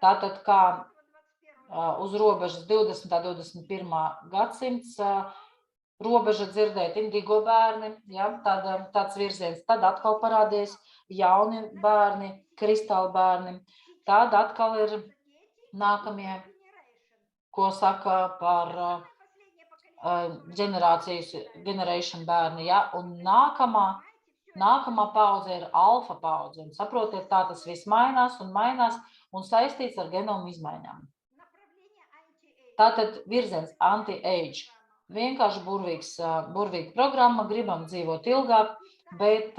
A: Tātad, kā uz robežas 20. 21. gadsimts robeža dzirdēt indigo bērni, tāds virziens, tad atkal parādies jauni bērni, kristāli bērni, tad atkal ir nākamie, ko saka par generation bērni, un nākamā paudze ir alfa paudze, un saprotiet, tā tas viss mainās un saistīts ar genomu izmaiņām. Tātad virziens anti-age. Vienkārši burvīga programma, gribam dzīvot ilgāk, bet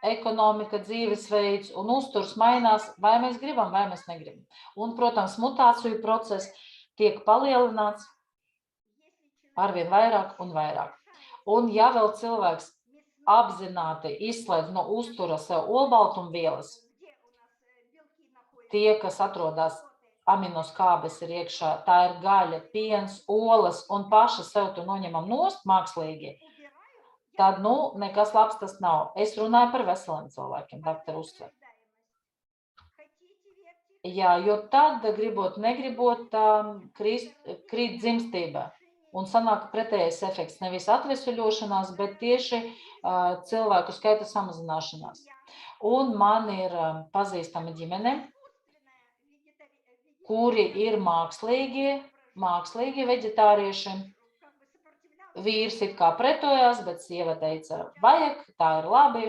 A: ekonomika, dzīvesveids un uzturs mainās, vai mēs gribam, vai mēs negribam. Un, protams, mutāciju process tiek palielināts arvien vairāk un vairāk. Un ja vēl cilvēks apzināti izslēdz no uztura sev olbaltumvielas, tie, kas atrodas aminoskābes ir iekšā, tā ir gaļa, piens, olas un paši sev to noņemam nost mākslīgi, tad, nekas labs tas nav. Es runāju par veseliem cilvēkiem, doktori uztver. Jā, jo tad, gribot, negribot, krīt dzimstība. Un sanāk pretējais efekts, nevis atveseļošanās, bet tieši cilvēku skaita samazināšanās. Un man ir pazīstama ģimene, kuri ir mākslīgi veģetārieši. Vīrs it kā pretojās, bet sieva teica, vajag, tā ir labi,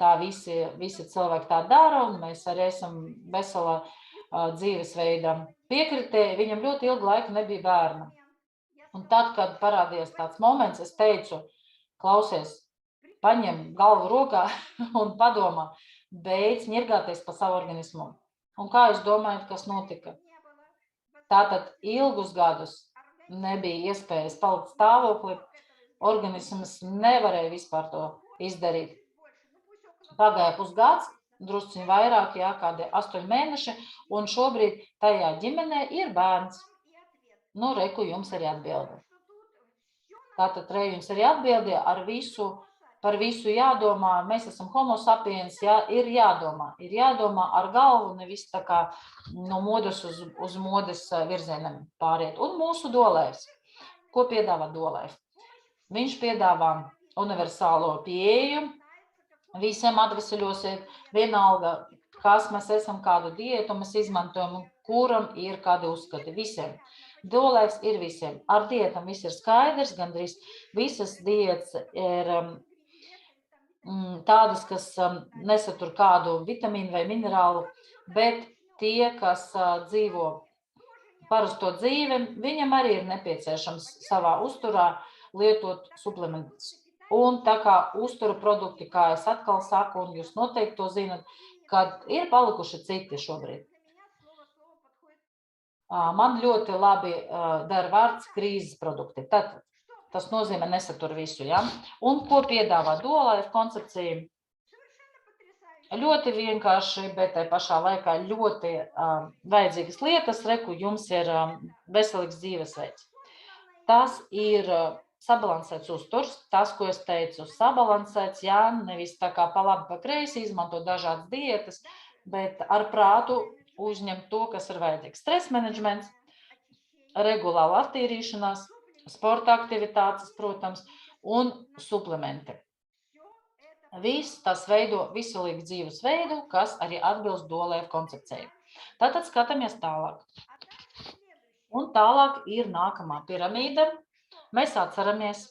A: tā visi cilvēki tā dara, un mēs arī esam vesela dzīvesveida piekritēji. Viņam ļoti ilgu laiku nebija bērna. Un tad, kad parādījās tāds moments, es teicu, klausies, paņem galvu rokā un padomā, beidz ņirgāties pa savu organismu. Un kā jūs domājat, kas notika? Tātad ilgus gadus nebija iespējas palikt stāvoklī, organisms nevarēja vispār to izdarīt. Pagāja pusgads, drusciņ vairāk, kādi 8 mēneši, un šobrīd tajā ģimenē ir bērns. Reku, jums arī atbildi. Tātad, jums arī atbildi par visu jādomā. Mēs esam homo sapiens, ir jādomā ar galvu, nevis tā kā no modes uz modes virzienam pāriet. Un mūsu dolējs. Ko piedāvā dolējs? Viņš piedāvā universālo pieeju, visiem atveseļosiet, vienalga, kas mēs esam, kādu diētu mēs izmantojam, kuram ir kādi uzskati, visiem. Dolēks ir visiem. Ar dietam viss ir skaidrs, gandrīz visas dietas ir tādas, kas nesatur kādu vitamīnu vai minerālu, bet tie, kas dzīvo parasto dzīvi, viņam arī ir nepieciešams savā uzturā lietot suplementus. Un tā kā uztura produkti, kā es atkal saku, un jūs noteikti to zinat, kad ir palikuši citi šobrīd. Man ļoti labi der vārds krīzes produkti. Tad tas nozīmē nesatur visu, ja? Un ko piedāvā Duolife koncepcija? Ļoti vienkārši, bet tai pašā laikā ļoti vajadzīgas lietas, reku jums ir veselīgs dzīvesveids. Tas ir sabalansēts uzturs, tas, ko es teicu, sabalansēts, jā, nevis tā kā pa labi, pa kreisi, izmanto dažādas dietas, bet ar prātu uzņemt to, kas ir vajadzīgs. Stress menedžments, regulāra attīrīšanās, sporta aktivitātes, protams, un suplementi. Viss tas veido veselīgu dzīvesveidu, kas arī atbilst Duolife koncepcijai. Tātad skatāmies tālāk. Un tālāk ir nākamā piramīda. Mēs atceramies,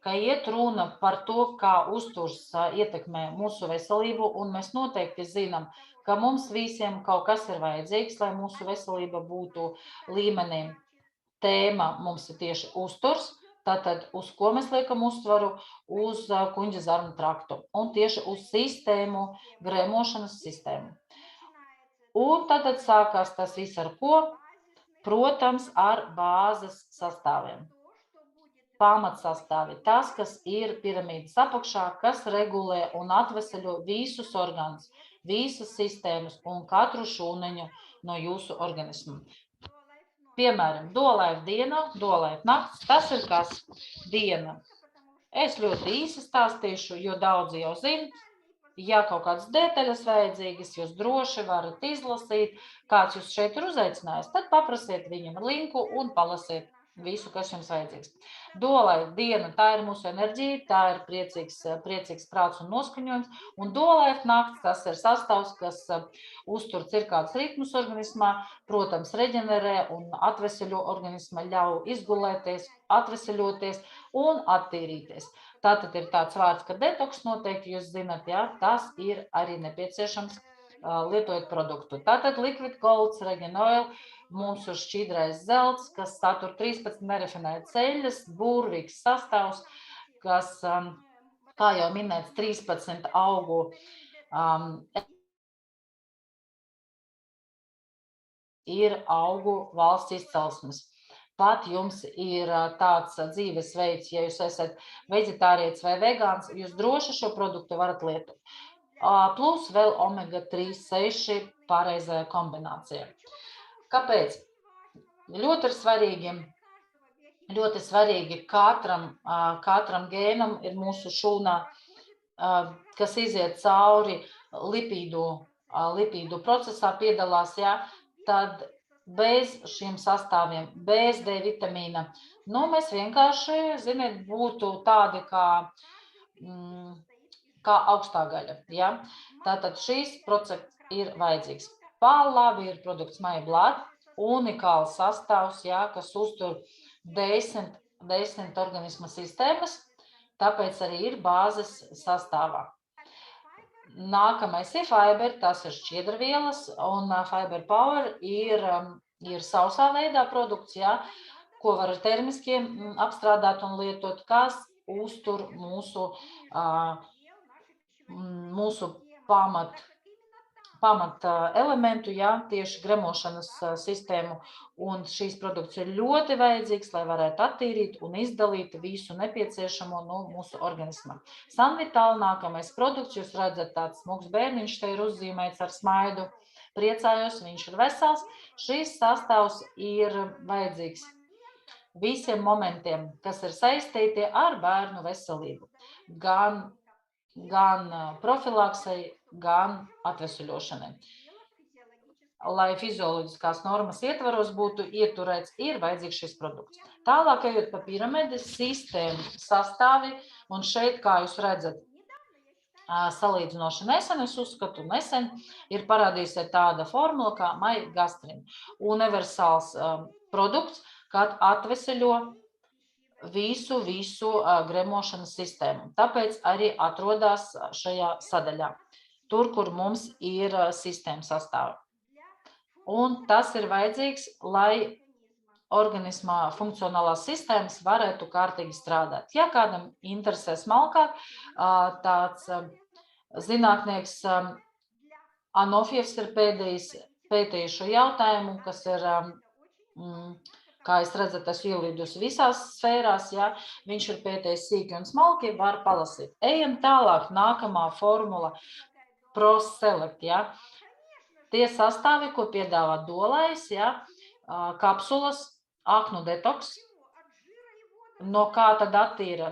A: ka iet runa par to, kā uzturs ietekmē mūsu veselību, un mēs noteikti zinām, ka mums visiem kaut kas ir vajadzīgs, lai mūsu veselība būtu līmenī. Tēma mums ir tieši uzturs, tātad uz ko mēs liekam uztvaru? Uz kuņģa zarnu traktu un tieši uz sistēmu, gremošanas sistēmu. Un tātad sākās tas viss ar ko? Protams, ar bāzes sastāviem. Pamatsastāvi, tas, kas ir piramīdas apakšā, kas regulē un atveseļo visus organus, visas sistēmas un katru šūniņu no jūsu organisma. Piemēram, Duolife diena, Duolife nakts, tas ir kas? Diena. Es ļoti īsi stāstīšu, jo daudzi jau zina. Ja kaut kādas detaļas vajadzīgas, jūs droši varat izlasīt, kāds jūs šeit ir uzaicinājis, tad paprasiet viņam linku un palasiet visu, kas jums vajadzīgs. Duolife diena, tā ir mūsu enerģija, tā ir priecīgs prāts un noskaņojums, un Duolife nakts, tas ir sastāvs, kas uztur cirkādus ritmus organismā, protams, reģenerē un atveseļo organismu, ļauj izgulēties, atveseļoties un attīrīties. Tātad ir tāds vārds, ka detoks noteikti jūs zinat, jā, tas ir arī nepieciešams lietojot produktu. Tātad Liquid Golds, Regen Oil, mums ir šķidrais zelts, kas satur 13 nerefinētas eļļas, burvīgs sastāvs, kas, kā jau minēts, 13 augu ir augu valsts izcelsmes. Pat jums ir tāds dzīvesveids, ja jūs esat veģetārietis vai vegāns, jūs droši šo produktu varat lietot. Plus vēl omega-3, 6 pareizajā kombinācijā. Kāpēc? Ļoti svarīgi katram gēnam ir mūsu šūnā, kas iziet cauri lipīdu procesā piedalās, jā, tad bez šiem sastāviem, bez D vitamīna, mēs vienkārši, ziniet, būtu tādi kā augstā gaļa, ja? Tātad šīs procents ir vajadzīgs. Labi ir produkts My Blood, unikāls sastāvs, ja, kas uztur 10 organisma sistēmas, tāpēc arī ir bāzes sastāvā. Nākamais ir Fiber, tas ir šķiedravielas, un Fiber Power ir sausā veidā produkts, ja, ko var termiski apstrādāt un lietot, kas uztur mūsu pamat elementu, jā, tieši gremošanas sistēmu, un šīs produkts ir ļoti vajadzīgs, lai varētu attīrīt un izdalīt visu nepieciešamo no mūsu organisma. Sunvital, nākamais produkts, jūs redzat, tāds smuks bērniņš te ir uzzīmēts ar smaidu, priecājos, viņš ir vesels. Šīs sastāvs ir vajadzīgs visiem momentiem, kas ir saistīti ar bērnu veselību, gan profilaksei, gan atvesaļošanai. Lai fizioloģiskās normas ietvaros būtu ieturēts, ir vajadzīgs šis produkts. Tālāk, ejot pa piramides sistēmu sastāvi, un šeit, kā jūs redzat, salīdzinoši nesen, es uzskatu nesen, ir parādījusies tāda formula kā MyGastrin. Universāls produkts, kad atveseļo visu gremošanas sistēmu. Tāpēc arī atrodas šajā sadaļā, tur, kur mums ir sistēma sastāvi. Un tas ir vajadzīgs, lai organismā funkcionālās sistēmas varētu kārtīgi strādāt. Ja kādam interesē smalkāk, tāds zinātnieks Anofjevs ir pētījis šo jautājumu, kas ir, kā jūs redzat, es ielīdus visās sfērās, ja, viņš ir pētījis sīki un smalki, var palasīt. Ejam tālāk, nākamā formula, ProSelect, ja. Tie sastāvi, ko piedāvā Dolais, ja, kapsulas, aknu detoks, no kā tad attīra?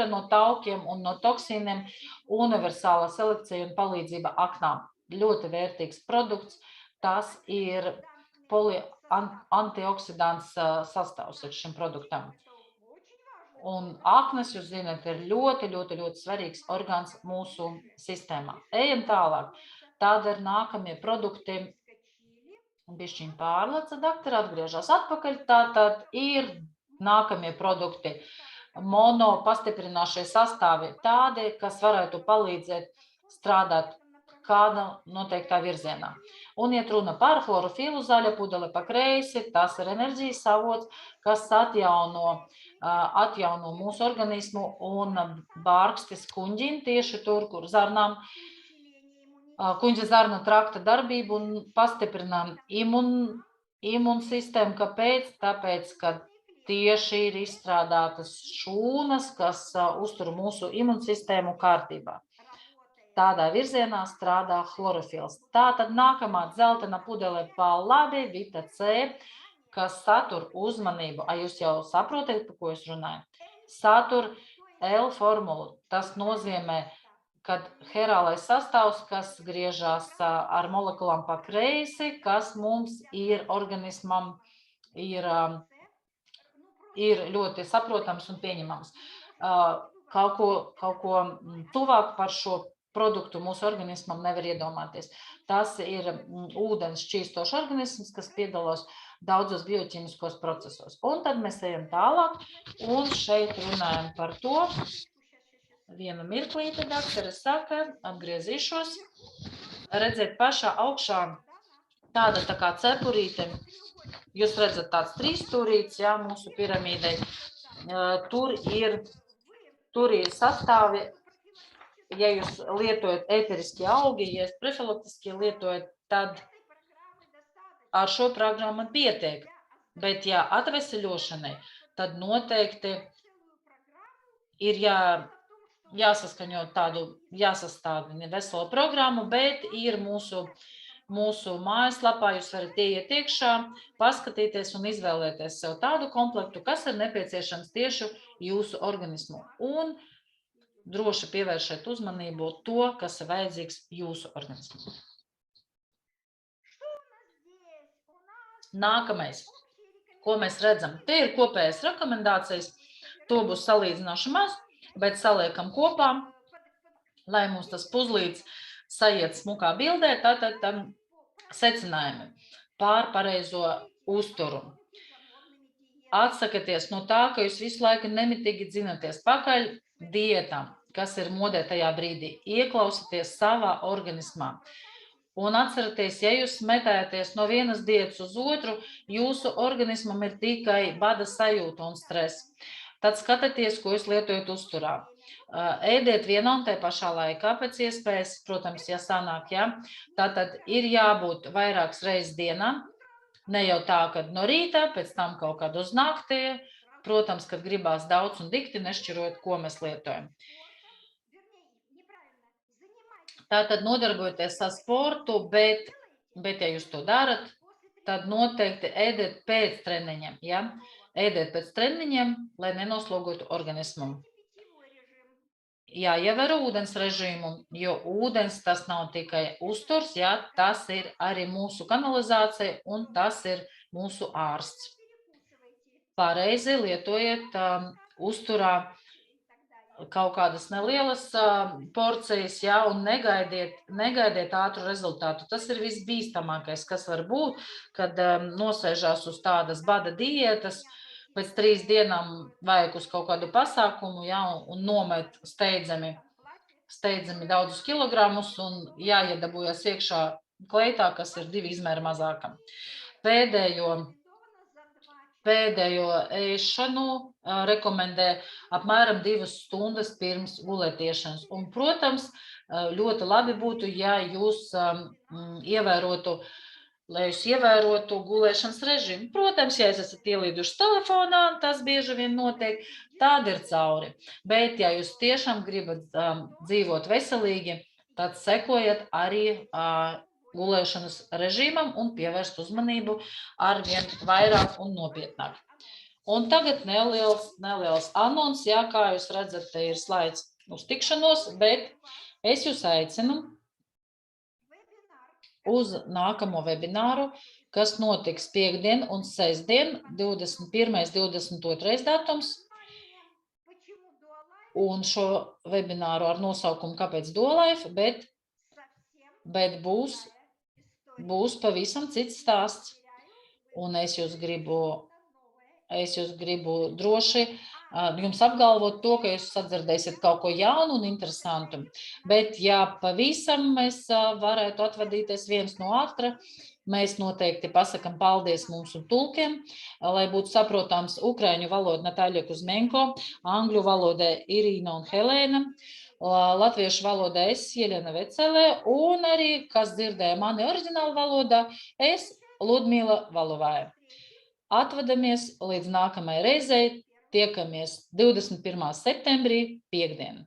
A: No taukiem un no toksīniem, universālā selekcija un palīdzība aknām. Ļoti vērtīgs produkts, tas ir antioksidants sastāvs ar šim produktam. Un aknes, jūs zināt, ir ļoti svarīgs orgāns mūsu sistēmā. Ejam tālāk. Tāda ir nākamie produkti. Bišķiņ pārleca, doktori, atgriežas atpakaļ. Tātad ir nākamie produkti. Mono pastiprināšie sastāvi tādi, kas varētu palīdzēt strādāt kāda noteiktā virzienā. Un iet runa par chlorofilu, zaļa pudele pa kreisi, tas ir enerģijas avots, kas atjauno mūsu organismu, un bārkstis kuņģin tieši tur, kur zarnām kuņģa zarnu trakta darbību un pastiprina imunsistēmu. Kāpēc? Tāpēc, ka tieši ir izstrādātas šūnas, kas uztur mūsu imunsistēmu kārtībā. Tādā virzienā strādā chlorofils. Tātad nākamā dzeltena pudele pa labi, vita C, kas satur uzmanību. Jūs jau saprotat, par ko es runāju? Satur L formulu. Tas nozīmē, kad herālais sastāvs, kas griežās ar molekulām pa kreisi, kas mums ir organismam, ir ļoti saprotams un pieņemams. Kaut ko tuvāk par šo produktu mūsu organismam nevar iedomāties. Tas ir ūdens šķīstošs organisms, kas piedalās daudzos bioķīmiskos procesos. Un tad mēs ejam tālāk, un šeit runājam par to. Vienu mirklīti, doktore saka, atgriezīšos. Redzēt pašā augšā tāda tā kā cepurīte. Jūs redzat tāds trīsstūrīts, jā, mūsu piramīdei. Tur ir sastāvi. Ja jūs lietojat ēteriskie augi, ja jūs profilaktiski lietojat, tad ar šo programmu pietiek. Bet, ja atveseļošanai, tad noteikti ir jāsaskaņo jāsastāv veselo programmu, bet ir mūsu mājaslapā, jūs varat ieiet iekšā, paskatīties un izvēlēties sev tādu komplektu, kas ir nepieciešams tieši jūsu organismu. Un droši pievēršēt uzmanību to, kas ir vajadzīgs jūsu organismam. Nākamais, ko mēs redzam, te ir kopējas rekomendācijas, to būs salīdzinoši maz, bet saliekam kopā, lai mums tas puzlīts sajiet smukā bildē, tātad secinājumi pār pareizo uzturu. Atsakaties no tā, ka jūs visu laiku nemitīgi dzinaties pakaļ diētām, kas ir modē tajā brīdī. Ieklausieties savā organismā. Un atceraties, ja jūs metēties no vienas diētas uz otru, jūsu organismam ir tikai bada sajūta un stress. Tad skatieties, ko jūs lietojat uzturā. Ēdiet vienā un te pašā laikā pēc iespējas, protams, ja sanāk, ja. Tātad ir jābūt vairākas reizes dienā, ne jau tā, kad no rīta, pēc tam kaut kad uz nakti, protams, kad gribās daudz un dikti, nešķirot, ko mēs lietojam. Tātad nodarbojoties ar sportu, bet ja jūs to darat, tad noteikti ēdiet pēc treniņiem, ja? Ēdiet pēc treniņiem, lai nenoslogotu organismu. Jāievēro ūdens režīmu, jo ūdens tas nav tikai uzturs, ja? Tas ir arī mūsu kanalizācija un tas ir mūsu ārsts. Pareizi lietojiet uzturā kaut kādas nelielas porcijas, ja, un negaidiet ātru rezultātu. Tas ir visbīstamākais, kas var būt, kad nosēžās uz tādas bada diētas, pēc 3 dienām vajag uz kaut kādu pasākumu, ja, un nomet steidzami daudzus kilogramus un jāiedabūjas iekšā kleitā, kas ir 2 izmēri mazāka. Pēdējo ēšanu rekomendē apmēram 2 stundas pirms gulētiešanas. Un, protams, ļoti labi būtu, ja jūs ievērotu gulēšanas režīmu. Protams, ja jūs esat ielīduši telefonā, tas bieži vien notiek, tāda ir cauri. Bet, ja jūs tiešām gribat dzīvot veselīgi, tad sekojiet arī gulēšanas režīmam un pievērst uzmanību arvien vairāk un nopietnāk. Un tagad neliels anons, jā, kā jūs redzat, te ir slaids uz tikšanos, bet es jūs aicinu uz nākamo webināru, kas notiks piekdien un sestdien, 21. 22. datums. Un šo webināru ar nosaukumu Kāpēc DoLife, bet būs pavisam cits stāsts. Un es jūs gribu droši jums apgalvot to, ka jūs sadzirdēsiet kaut ko jaunu un interesantu. Bet, ja pavisam mēs varētu atvadīties viens no otra, mēs noteikti pasakam paldies mūsu tulkiem, lai būtu saprotams ukraiņu valoda Natāļa Kuzmenko, angļu valoda Irīna un Helēna, latviešu valodā es, Jelena Vecelē, un arī, kas dzirdēja mani oriģinālu valodā, es, Ludmila Valovaja. Atvadamies līdz nākamajai reizei, tiekamies 21. septembrī, piekdien.